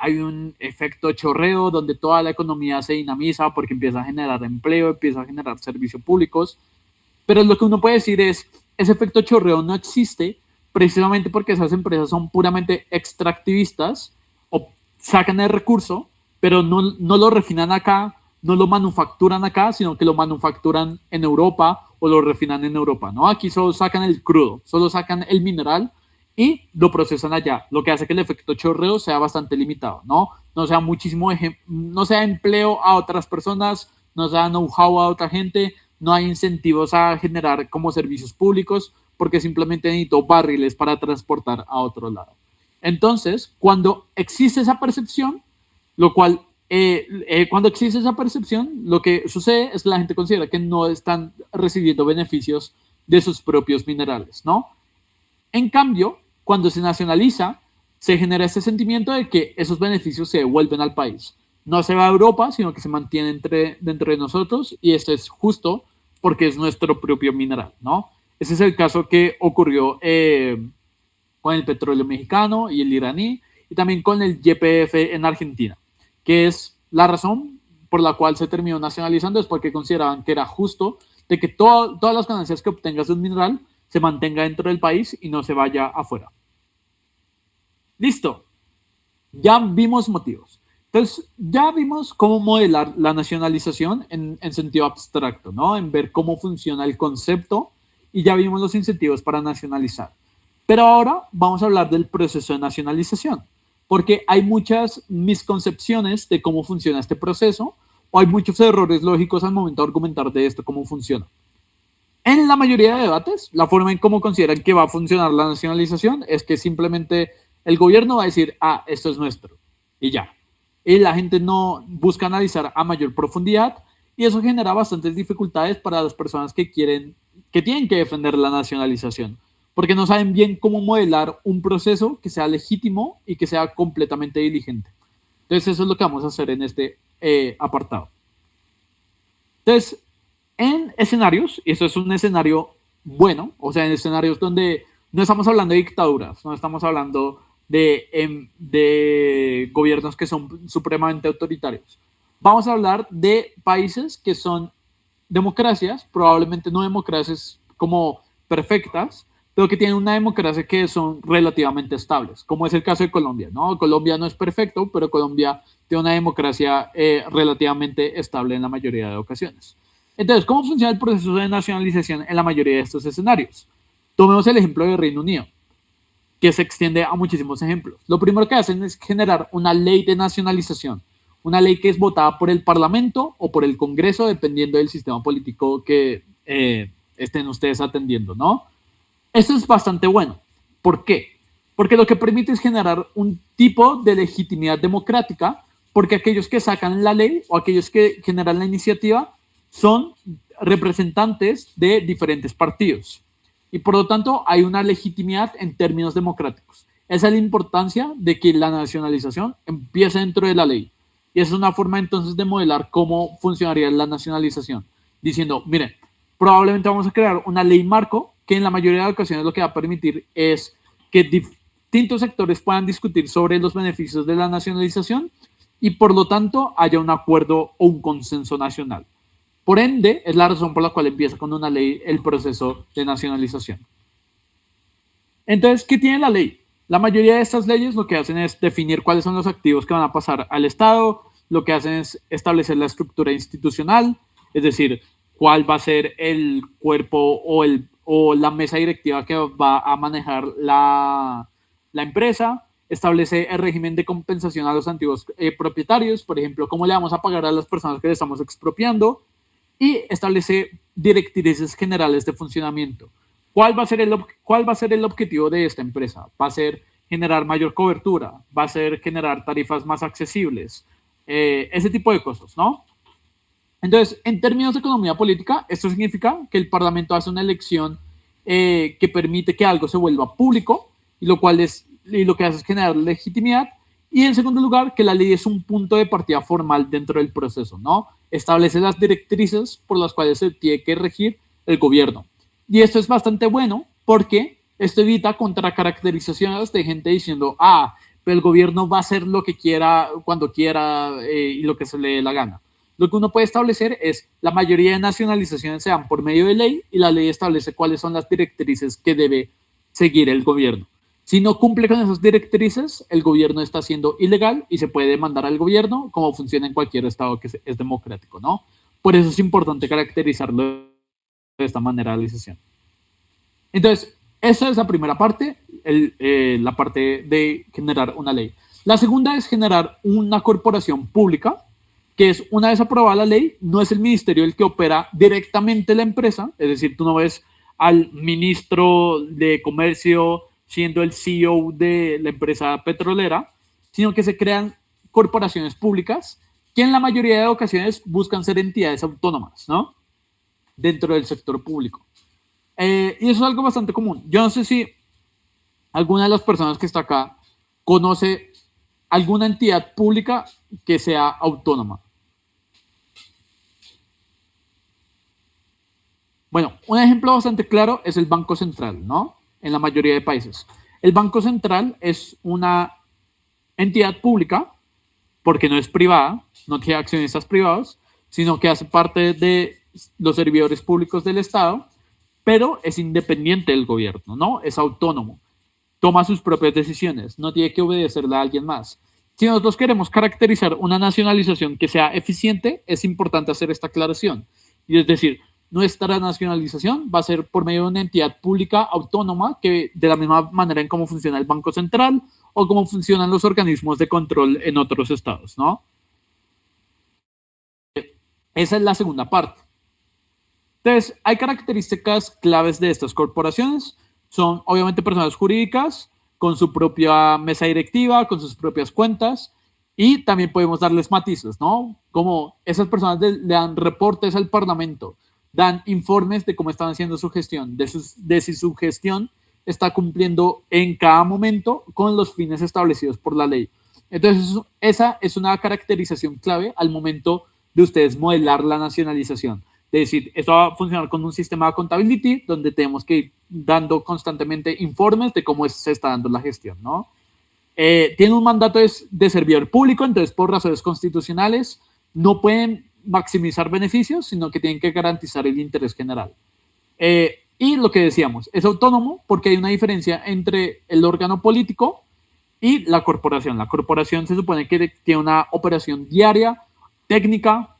hay un efecto chorreo donde toda la economía se dinamiza porque empieza a generar empleo, empieza a generar servicios públicos, pero lo que uno puede decir es, ese efecto chorreo no existe precisamente porque esas empresas son puramente extractivistas o sacan el recurso, pero no lo refinan acá, no lo manufacturan acá, sino que lo manufacturan en Europa o lo refinan en Europa, ¿no? Aquí solo sacan el crudo, solo sacan el mineral y lo procesan allá, lo que hace que el efecto chorreo sea bastante limitado, ¿no? No sea no sea empleo a otras personas, no sea know-how a otra gente, no hay incentivos a generar como servicios públicos, porque simplemente necesito barriles para transportar a otro lado. Entonces, cuando existe esa percepción, cuando existe esa percepción, lo que sucede es que la gente considera que no están recibiendo beneficios de sus propios minerales, ¿no? En cambio, cuando se nacionaliza, se genera este sentimiento de que esos beneficios se devuelven al país. No se va a Europa, sino que se mantiene dentro de nosotros, y esto es justo porque es nuestro propio mineral, ¿no? Ese es el caso que ocurrió con el petróleo mexicano y el iraní, y también con el YPF en Argentina, que es la razón por la cual se terminó nacionalizando, es porque consideraban que era justo de que todas las ganancias que obtengas de un mineral se mantenga dentro del país y no se vaya afuera. Listo. Ya vimos motivos. Entonces, ya vimos cómo modelar la nacionalización en sentido abstracto, ¿no? En ver cómo funciona el concepto, y ya vimos los incentivos para nacionalizar. Pero ahora vamos a hablar del proceso de nacionalización, porque hay muchas misconcepciones de cómo funciona este proceso, o hay muchos errores lógicos al momento de argumentar de esto, cómo funciona. En la mayoría de debates, la forma en cómo consideran que va a funcionar la nacionalización es que simplemente el gobierno va a decir, ah, esto es nuestro, y ya. Y la gente no busca analizar a mayor profundidad, y eso genera bastantes dificultades para las personas que tienen que defender la nacionalización, porque no saben bien cómo modelar un proceso que sea legítimo y que sea completamente diligente. Entonces, eso es lo que vamos a hacer en este apartado. Entonces, en escenarios, y esto es un escenario bueno, o sea, en escenarios donde no estamos hablando de dictaduras, no estamos hablando de gobiernos que son supremamente autoritarios. Vamos a hablar de países que son democracias, probablemente no democracias como perfectas, pero que tienen una democracia que son relativamente estables, como es el caso de Colombia, ¿no? Colombia no es perfecto, pero Colombia tiene una democracia relativamente estable en la mayoría de ocasiones. Entonces, ¿cómo funciona el proceso de nacionalización en la mayoría de estos escenarios? Tomemos el ejemplo del Reino Unido, que se extiende a muchísimos ejemplos. Lo primero que hacen es generar una ley de nacionalización, una ley que es votada por el Parlamento o por el Congreso, dependiendo del sistema político que estén ustedes atendiendo, ¿no? Eso es bastante bueno. ¿Por qué? Porque lo que permite es generar un tipo de legitimidad democrática, porque aquellos que sacan la ley o aquellos que generan la iniciativa son representantes de diferentes partidos. Y por lo tanto hay una legitimidad en términos democráticos. Esa es la importancia de que la nacionalización empiece dentro de la ley. Y esa es una forma entonces de modelar cómo funcionaría la nacionalización. Diciendo, miren, probablemente vamos a crear una ley marco que en la mayoría de ocasiones lo que va a permitir es que distintos sectores puedan discutir sobre los beneficios de la nacionalización y por lo tanto haya un acuerdo o un consenso nacional. Por ende, es la razón por la cual empieza con una ley el proceso de nacionalización. Entonces, ¿qué tiene la ley? La mayoría de estas leyes lo que hacen es definir cuáles son los activos que van a pasar al Estado, lo que hacen es establecer la estructura institucional, es decir, cuál va a ser el cuerpo o la mesa directiva que va a manejar la empresa, establece el régimen de compensación a los antiguos propietarios, por ejemplo, cómo le vamos a pagar a las personas que le estamos expropiando, y establece directrices generales de funcionamiento. ¿Cuál va a ser el objetivo de esta empresa? Va a ser generar mayor cobertura, va a ser generar tarifas más accesibles, ese tipo de cosas, ¿no? Entonces, en términos de economía política, esto significa que el Parlamento hace una elección que permite que algo se vuelva público, y lo que hace es generar legitimidad. Y en segundo lugar, que la ley es un punto de partida formal dentro del proceso, ¿no? Establece las directrices por las cuales se tiene que regir el gobierno. Y esto es bastante bueno porque esto evita contracaracterizaciones de gente diciendo, pero el gobierno va a hacer lo que quiera, cuando quiera y lo que se le dé la gana. Lo que uno puede establecer es la mayoría de nacionalizaciones se dan por medio de ley y la ley establece cuáles son las directrices que debe seguir el gobierno. Si no cumple con esas directrices, el gobierno está siendo ilegal y se puede demandar al gobierno, como funciona en cualquier estado que es democrático, ¿no? Por eso es importante caracterizarlo de esta manera, la sesión. Entonces, esa es la primera parte, la parte de generar una ley. La segunda es generar una corporación pública, que es, una vez aprobada la ley, no es el ministerio el que opera directamente la empresa, es decir, tú no ves al ministro de comercio siendo el CEO de la empresa petrolera, sino que se crean corporaciones públicas que en la mayoría de ocasiones buscan ser entidades autónomas, ¿no? Dentro del sector público. Y eso es algo bastante común. Yo no sé si alguna de las personas que está acá conoce alguna entidad pública que sea autónoma. Bueno, un ejemplo bastante claro es el Banco Central, ¿no? En la mayoría de países. El Banco Central es una entidad pública porque no es privada, no tiene accionistas privados, sino que hace parte de los servidores públicos del Estado, pero es independiente del gobierno, ¿no? Es autónomo, toma sus propias decisiones, no tiene que obedecerle a alguien más. Si nosotros queremos caracterizar una nacionalización que sea eficiente, es importante hacer esta aclaración. Y es decir, nuestra nacionalización va a ser por medio de una entidad pública autónoma que de la misma manera en cómo funciona el Banco Central o cómo funcionan los organismos de control en otros estados, ¿no? Esa es la segunda parte. Entonces, hay características claves de estas corporaciones. Son obviamente personas jurídicas con su propia mesa directiva, con sus propias cuentas, y también podemos darles matices, ¿no? Como esas personas le dan reportes al Parlamento, dan informes de cómo están haciendo su gestión, de si su gestión está cumpliendo en cada momento con los fines establecidos por la ley. Entonces, esa es una caracterización clave al momento de ustedes modelar la nacionalización. Es decir, esto va a funcionar con un sistema de accountability donde tenemos que ir dando constantemente informes de cómo se está dando la gestión, ¿no? Tiene un mandato de servidor público, entonces por razones constitucionales no pueden maximizar beneficios, sino que tienen que garantizar el interés general. Y lo que decíamos, es autónomo porque hay una diferencia entre el órgano político y la corporación. La corporación se supone que tiene una operación diaria, técnica,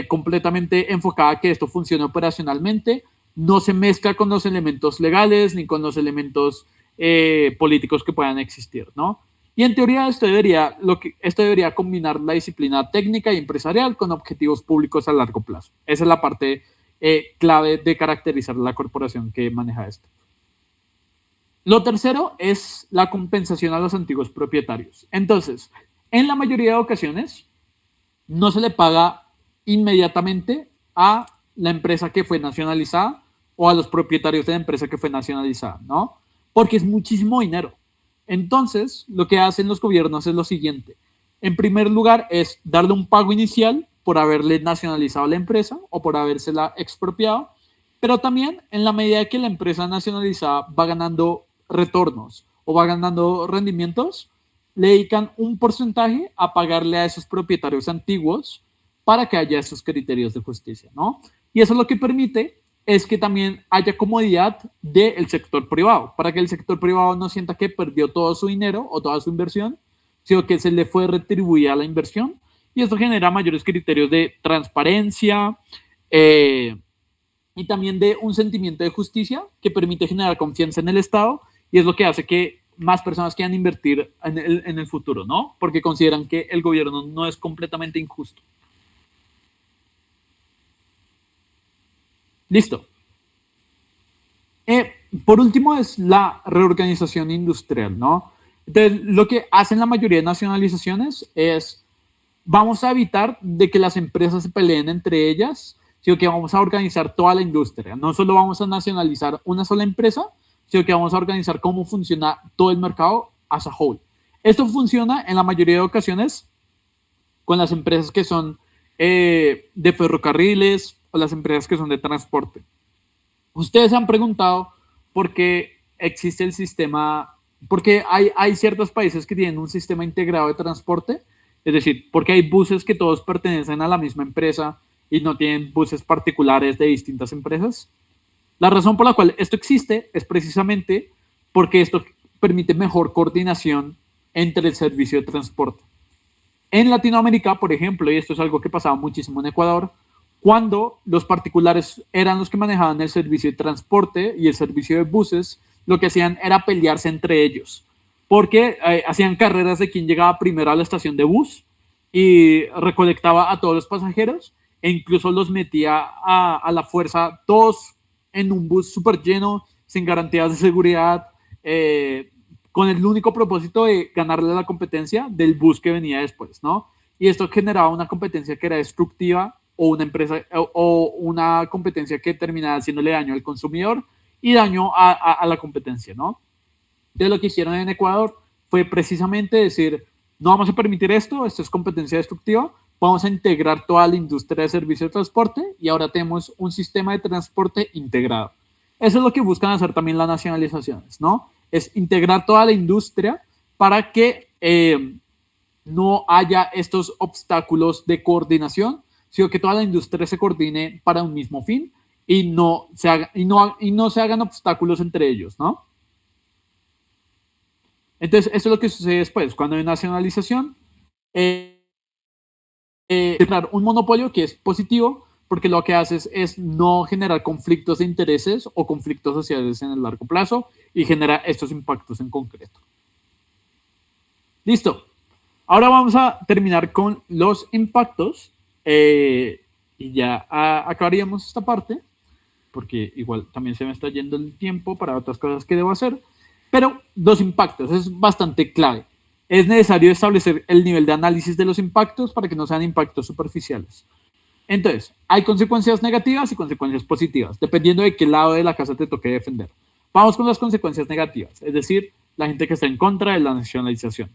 completamente enfocada a que esto funcione operacionalmente, no se mezcla con los elementos legales ni con los elementos políticos que puedan existir, ¿no? Y en teoría esto debería combinar la disciplina técnica y empresarial con objetivos públicos a largo plazo. Esa es la parte clave de caracterizar la corporación que maneja esto. Lo tercero es la compensación a los antiguos propietarios. Entonces, en la mayoría de ocasiones, no se le paga inmediatamente a la empresa que fue nacionalizada o a los propietarios de la empresa que fue nacionalizada, ¿no? Porque es muchísimo dinero. Entonces, lo que hacen los gobiernos es lo siguiente. En primer lugar, es darle un pago inicial por haberle nacionalizado la empresa o por habérsela expropiado, pero también en la medida que la empresa nacionalizada va ganando retornos o va ganando rendimientos, le dedican un porcentaje a pagarle a esos propietarios antiguos para que haya esos criterios de justicia, ¿no? Y eso lo que permite es que también haya comodidad del sector privado, para que el sector privado no sienta que perdió todo su dinero o toda su inversión, sino que se le fue retribuida la inversión, y esto genera mayores criterios de transparencia y también de un sentimiento de justicia que permite generar confianza en el Estado, y es lo que hace que más personas quieran invertir en el futuro, ¿no? Porque consideran que el gobierno no es completamente injusto. Listo. Por último es la reorganización industrial, ¿no? Entonces, lo que hacen la mayoría de nacionalizaciones es, vamos a evitar de que las empresas se peleen entre ellas, sino que vamos a organizar toda la industria. No solo vamos a nacionalizar una sola empresa, sino que vamos a organizar cómo funciona todo el mercado as a whole. Esto funciona en la mayoría de ocasiones con las empresas que son de ferrocarriles o las empresas que son de transporte. Ustedes han preguntado por qué existe el sistema, porque hay ciertos países que tienen un sistema integrado de transporte, es decir, porque hay buses que todos pertenecen a la misma empresa y no tienen buses particulares de distintas empresas. La razón por la cual esto existe es precisamente porque esto permite mejor coordinación entre el servicio de transporte. En Latinoamérica, por ejemplo, y esto es algo que pasaba muchísimo en Ecuador, cuando los particulares eran los que manejaban el servicio de transporte y el servicio de buses, lo que hacían era pelearse entre ellos, porque hacían carreras de quién llegaba primero a la estación de bus y recolectaba a todos los pasajeros e incluso los metía a la fuerza, todos en un bus súper lleno, sin garantías de seguridad, con el único propósito de ganarle la competencia del bus que venía después, ¿no? Y esto generaba una competencia que era destructiva o una empresa o una competencia que terminaba haciéndole daño al consumidor y daño a la competencia, ¿no? Entonces lo que hicieron en Ecuador fue precisamente decir, no vamos a permitir esto es competencia destructiva, vamos a integrar toda la industria de servicio de transporte y ahora tenemos un sistema de transporte integrado. Eso es lo que buscan hacer también las nacionalizaciones, ¿no? Es integrar toda la industria para que no haya estos obstáculos de coordinación, sino que toda la industria se coordine para un mismo fin y no se hagan obstáculos entre ellos, ¿no? Entonces, esto es lo que sucede después, cuando hay nacionalización, generar un monopolio que es positivo, porque lo que haces es no generar conflictos de intereses o conflictos sociales en el largo plazo y genera estos impactos en concreto. Listo. Ahora vamos a terminar con los impactos y ya acabaríamos esta parte, porque igual también se me está yendo el tiempo para otras cosas que debo hacer, pero los impactos es bastante clave. Es necesario establecer el nivel de análisis de los impactos para que no sean impactos superficiales. Entonces, hay consecuencias negativas y consecuencias positivas, dependiendo de qué lado de la casa te toque defender. Vamos con las consecuencias negativas, es decir, la gente que está en contra de la nacionalización.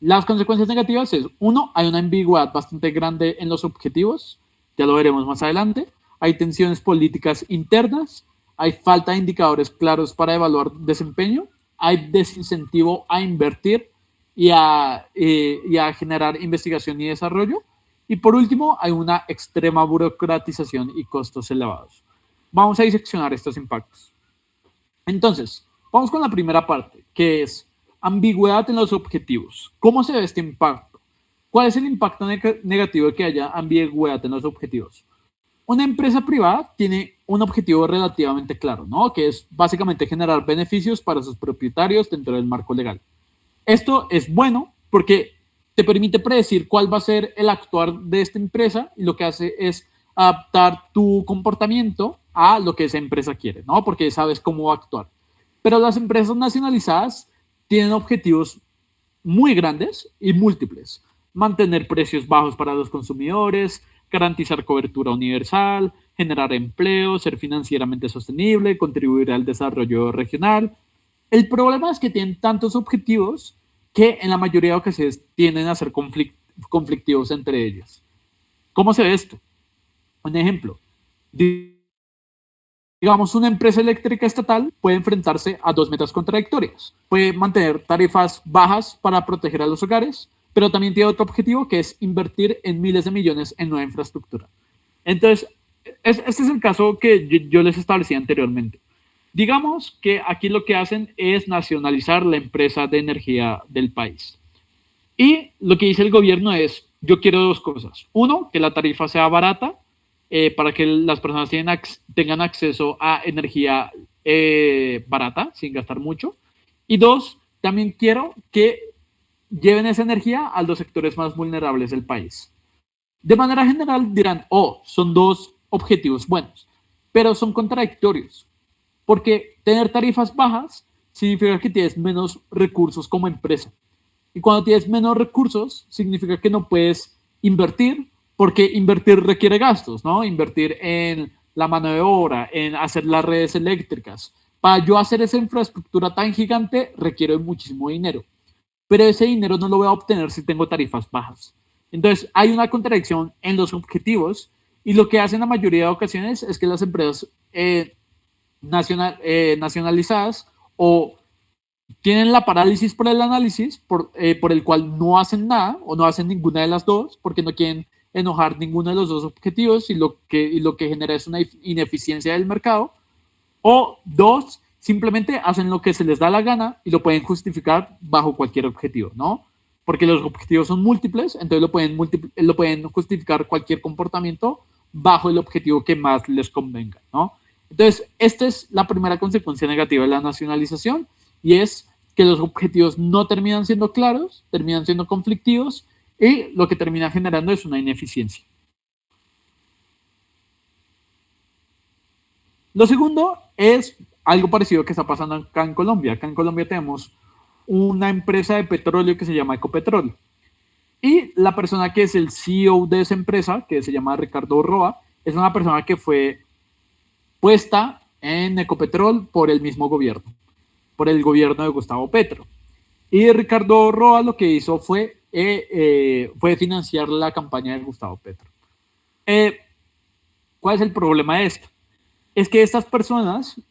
Las consecuencias negativas es, uno, hay una ambigüedad bastante grande en los objetivos, ya lo veremos más adelante, hay tensiones políticas internas, hay falta de indicadores claros para evaluar desempeño, hay desincentivo a invertir y a generar investigación y desarrollo, y por último, hay una extrema burocratización y costos elevados. Vamos a diseccionar estos impactos. Entonces, vamos con la primera parte, que es ambigüedad en los objetivos. ¿Cómo se ve este impacto? ¿Cuál es el impacto negativo de que haya ambigüedad en los objetivos? Una empresa privada tiene un objetivo relativamente claro, ¿no? Que es básicamente generar beneficios para sus propietarios dentro del marco legal. Esto es bueno porque te permite predecir cuál va a ser el actuar de esta empresa y lo que hace es adaptar tu comportamiento a lo que esa empresa quiere, ¿no? Porque sabes cómo va a actuar. Pero las empresas nacionalizadas tienen objetivos muy grandes y múltiples. Mantener precios bajos para los consumidores, garantizar cobertura universal, generar empleo, ser financieramente sostenible, contribuir al desarrollo regional. El problema es que tienen tantos objetivos que en la mayoría de ocasiones tienden a ser conflictivos entre ellos. ¿Cómo se ve esto? Un ejemplo. Digamos, una empresa eléctrica estatal puede enfrentarse a dos metas contradictorias. Puede mantener tarifas bajas para proteger a los hogares, pero también tiene otro objetivo que es invertir en miles de millones en nueva infraestructura. Entonces, este es el caso que yo les establecí anteriormente. Digamos que aquí lo que hacen es nacionalizar la empresa de energía del país. Y lo que dice el gobierno es, yo quiero dos cosas. Uno, que la tarifa sea barata para que las personas tengan acceso a energía barata, sin gastar mucho. Y dos, también quiero que lleven esa energía a los sectores más vulnerables del país. De manera general dirán, oh, son dos objetivos buenos, pero son contradictorios, porque tener tarifas bajas significa que tienes menos recursos como empresa. Y cuando tienes menos recursos, significa que no puedes invertir, porque invertir requiere gastos, ¿no? Invertir en la mano de obra, en hacer las redes eléctricas. Para yo hacer esa infraestructura tan gigante, requiere muchísimo dinero. Pero ese dinero no lo voy a obtener si tengo tarifas bajas. Entonces, hay una contradicción en los objetivos y lo que hacen la mayoría de ocasiones es que las empresas nacionalizadas o tienen la parálisis por el análisis, por el cual no hacen nada o no hacen ninguna de las dos, porque no quieren enojar ninguno de los dos objetivos y lo que genera es una ineficiencia del mercado. O dos, simplemente hacen lo que se les da la gana y lo pueden justificar bajo cualquier objetivo, ¿no? Porque los objetivos son múltiples, entonces lo pueden justificar cualquier comportamiento bajo el objetivo que más les convenga, ¿no? Entonces, esta es la primera consecuencia negativa de la nacionalización y es que los objetivos no terminan siendo claros, terminan siendo conflictivos y lo que termina generando es una ineficiencia. Lo segundo es algo parecido que está pasando acá en Colombia. Acá en Colombia tenemos una empresa de petróleo que se llama Ecopetrol. Y la persona que es el CEO de esa empresa, que se llama Ricardo Roa, es una persona que fue puesta en Ecopetrol por el mismo gobierno, por el gobierno de Gustavo Petro. Y Ricardo Roa lo que hizo fue financiar la campaña de Gustavo Petro. ¿Cuál es el problema de esto? Es que estas personas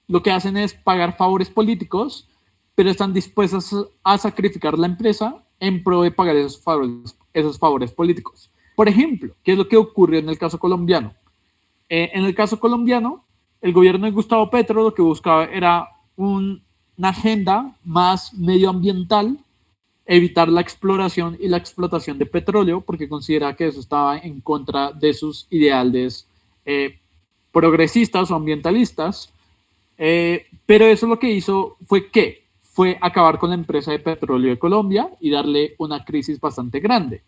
lo que hacen es pagar favores políticos, pero están dispuestas a sacrificar la empresa en pro de pagar esos favores políticos. Por ejemplo, ¿qué es lo que ocurrió en el caso colombiano? En el caso colombiano, el gobierno de Gustavo Petro lo que buscaba era una agenda más medioambiental, evitar la exploración y la explotación de petróleo, porque considera que eso estaba en contra de sus ideales progresistas o ambientalistas, pero eso lo que hizo fue acabar con la empresa de petróleo de Colombia y darle una crisis bastante grande,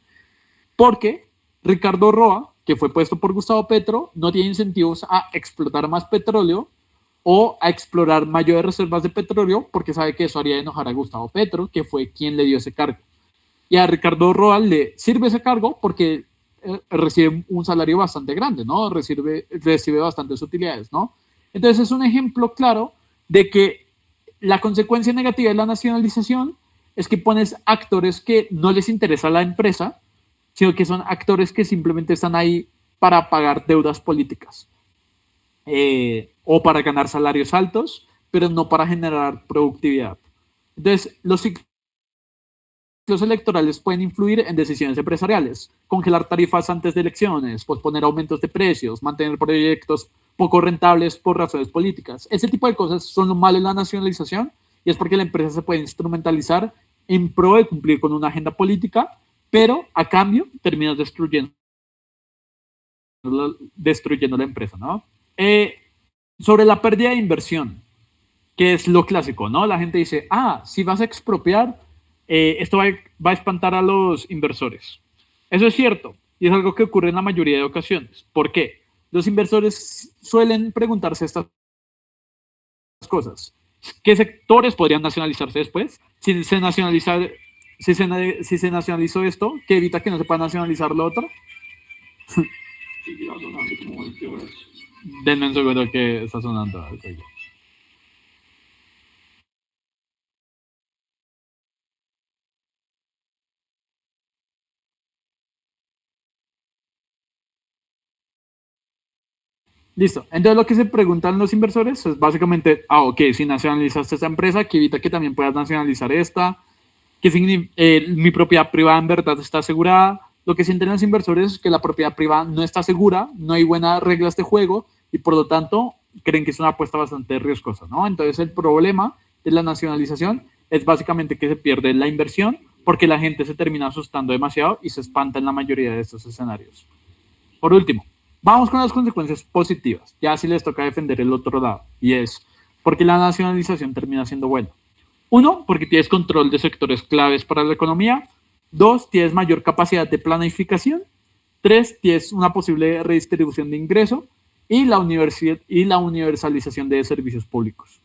porque Ricardo Roa, que fue puesto por Gustavo Petro, no tiene incentivos a explotar más petróleo o a explorar mayores reservas de petróleo, porque sabe que eso haría enojar a Gustavo Petro, que fue quien le dio ese cargo. Y a Ricardo Roa le sirve ese cargo porque recibe un salario bastante grande, ¿no? Recibe bastantes utilidades, ¿no? Entonces es un ejemplo claro de que la consecuencia negativa de la nacionalización es que pones actores que no les interesa a la empresa, sino que son actores que simplemente están ahí para pagar deudas políticas o para ganar salarios altos, pero no para generar productividad. Entonces, los ciclos electorales pueden influir en decisiones empresariales, congelar tarifas antes de elecciones, posponer aumentos de precios, mantener proyectos poco rentables por razones políticas. Ese tipo de cosas son lo malo de la nacionalización y es porque la empresa se puede instrumentalizar en pro de cumplir con una agenda política, pero a cambio terminas destruyendo la empresa, ¿no? Sobre la pérdida de inversión, que es lo clásico, ¿no? La gente dice, si vas a expropiar, esto va a espantar a los inversores. Eso es cierto y es algo que ocurre en la mayoría de ocasiones. ¿Por qué? Los inversores suelen preguntarse estas cosas. ¿Qué sectores podrían nacionalizarse después? Si se nacionalizó esto, ¿qué evita que no se pueda nacionalizar lo otro? Denme un segundo que está sonando. Listo. Entonces lo que se preguntan los inversores es básicamente, ok, si nacionalizaste esta empresa, ¿qué evita que también puedas nacionalizar esta? Mi propiedad privada en verdad está asegurada. Lo que sienten los inversores es que la propiedad privada no está segura, no hay buenas reglas de juego y por lo tanto creen que es una apuesta bastante riesgosa, ¿no? Entonces el problema de la nacionalización es básicamente que se pierde la inversión porque la gente se termina asustando demasiado y se espanta en la mayoría de estos escenarios. Por último, vamos con las consecuencias positivas. Ya si les toca defender el otro lado y es porque la nacionalización termina siendo buena. Uno, porque tienes control de sectores claves para la economía. Dos, tienes mayor capacidad de planificación. Tres, tienes una posible redistribución de ingreso y la universalización de servicios públicos.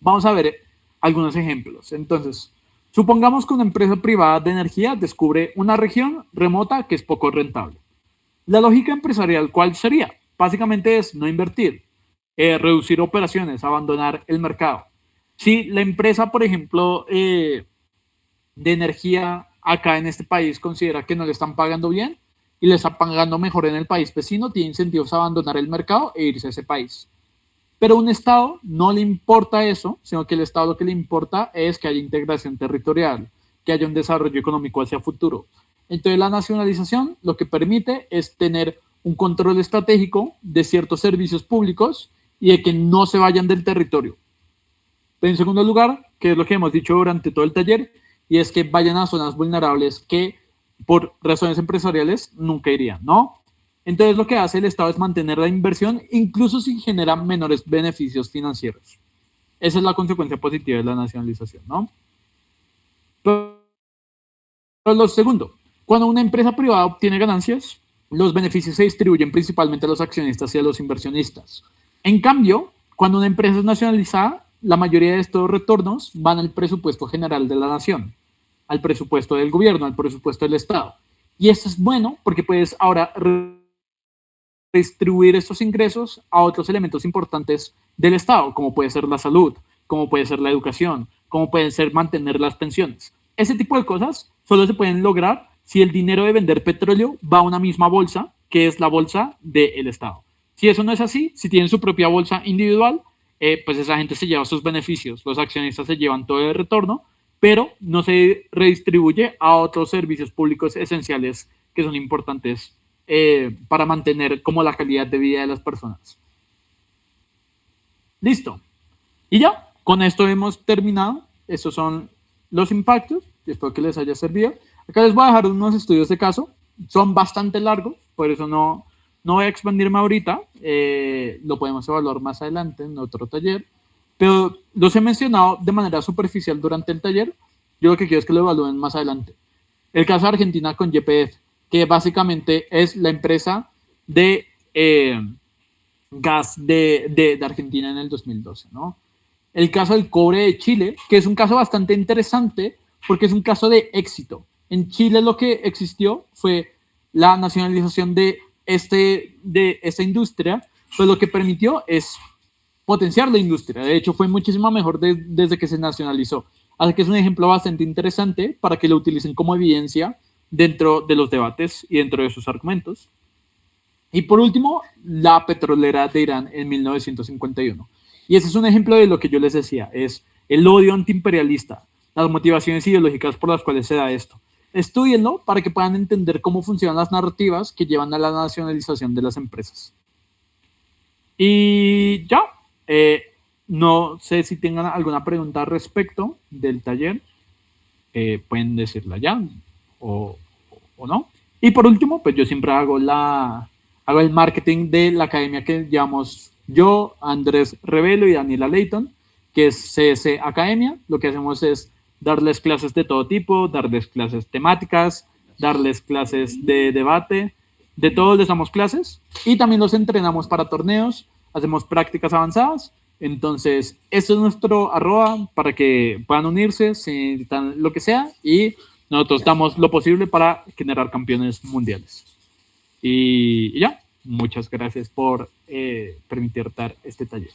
Vamos a ver algunos ejemplos. Entonces, supongamos que una empresa privada de energía descubre una región remota que es poco rentable. La lógica empresarial, ¿cuál sería? Básicamente es no invertir, reducir operaciones, abandonar el mercado. Si la empresa, por ejemplo, de energía acá en este país considera que no le están pagando bien y le está pagando mejor en el país vecino, tiene incentivos a abandonar el mercado e irse a ese país. Pero a un Estado no le importa eso, sino que el Estado lo que le importa es que haya integración territorial, que haya un desarrollo económico hacia futuro. Entonces la nacionalización lo que permite es tener un control estratégico de ciertos servicios públicos y de que no se vayan del territorio. Pero en segundo lugar, que es lo que hemos dicho durante todo el taller, y es que vayan a zonas vulnerables que por razones empresariales nunca irían, ¿no? Entonces lo que hace el Estado es mantener la inversión incluso si genera menores beneficios financieros. Esa es la consecuencia positiva de la nacionalización, ¿no? Pero lo segundo, cuando una empresa privada obtiene ganancias, los beneficios se distribuyen principalmente a los accionistas y a los inversionistas. En cambio, cuando una empresa es nacionalizada, la mayoría de estos retornos van al presupuesto general de la nación, al presupuesto del gobierno, al presupuesto del Estado. Y esto es bueno porque puedes ahora distribuir estos ingresos a otros elementos importantes del Estado, como puede ser la salud, como puede ser la educación, como puede ser mantener las pensiones. Ese tipo de cosas solo se pueden lograr si el dinero de vender petróleo va a una misma bolsa, que es la bolsa del Estado. Si eso no es así, si tienen su propia bolsa individual, pues esa gente se lleva sus beneficios, los accionistas se llevan todo el retorno, pero no se redistribuye a otros servicios públicos esenciales que son importantes para mantener como la calidad de vida de las personas. Listo. Y ya, con esto hemos terminado. Estos son los impactos. Espero que les haya servido. Acá les voy a dejar unos estudios de caso. Son bastante largos, por eso no voy a expandirme ahorita. Lo podemos evaluar más adelante en otro taller. Pero los he mencionado de manera superficial durante el taller. Yo lo que quiero es que lo evalúen más adelante. El caso de Argentina con YPF, que básicamente es la empresa de gas de Argentina en el 2012, ¿no? El caso del cobre de Chile, que es un caso bastante interesante porque es un caso de éxito. En Chile lo que existió fue la nacionalización de esta industria, pues lo que permitió es potenciar la industria. De hecho, fue muchísimo mejor desde que se nacionalizó. Así que es un ejemplo bastante interesante para que lo utilicen como evidencia dentro de los debates y dentro de sus argumentos. Y por último, la petrolera de Irán en 1951. Y ese es un ejemplo de lo que yo les decía, es el odio antiimperialista, las motivaciones ideológicas por las cuales se da esto. Estúdienlo para que puedan entender cómo funcionan las narrativas que llevan a la nacionalización de las empresas. Y ya, no sé si tengan alguna pregunta al respecto del taller, pueden decirla ya o no. Y por último, pues yo siempre hago el marketing de la academia que llamamos yo, Andrés Revelo y Daniela Leighton, que es CS Academia. Lo que hacemos es darles clases de todo tipo, darles clases temáticas, darles clases de debate, de todos les damos clases y también los entrenamos para torneos, hacemos prácticas avanzadas. Entonces, esto es nuestro arroba para que puedan unirse, si necesitan lo que sea, y nosotros damos lo posible para generar campeones mundiales. Y ya, muchas gracias por permitir dar este taller.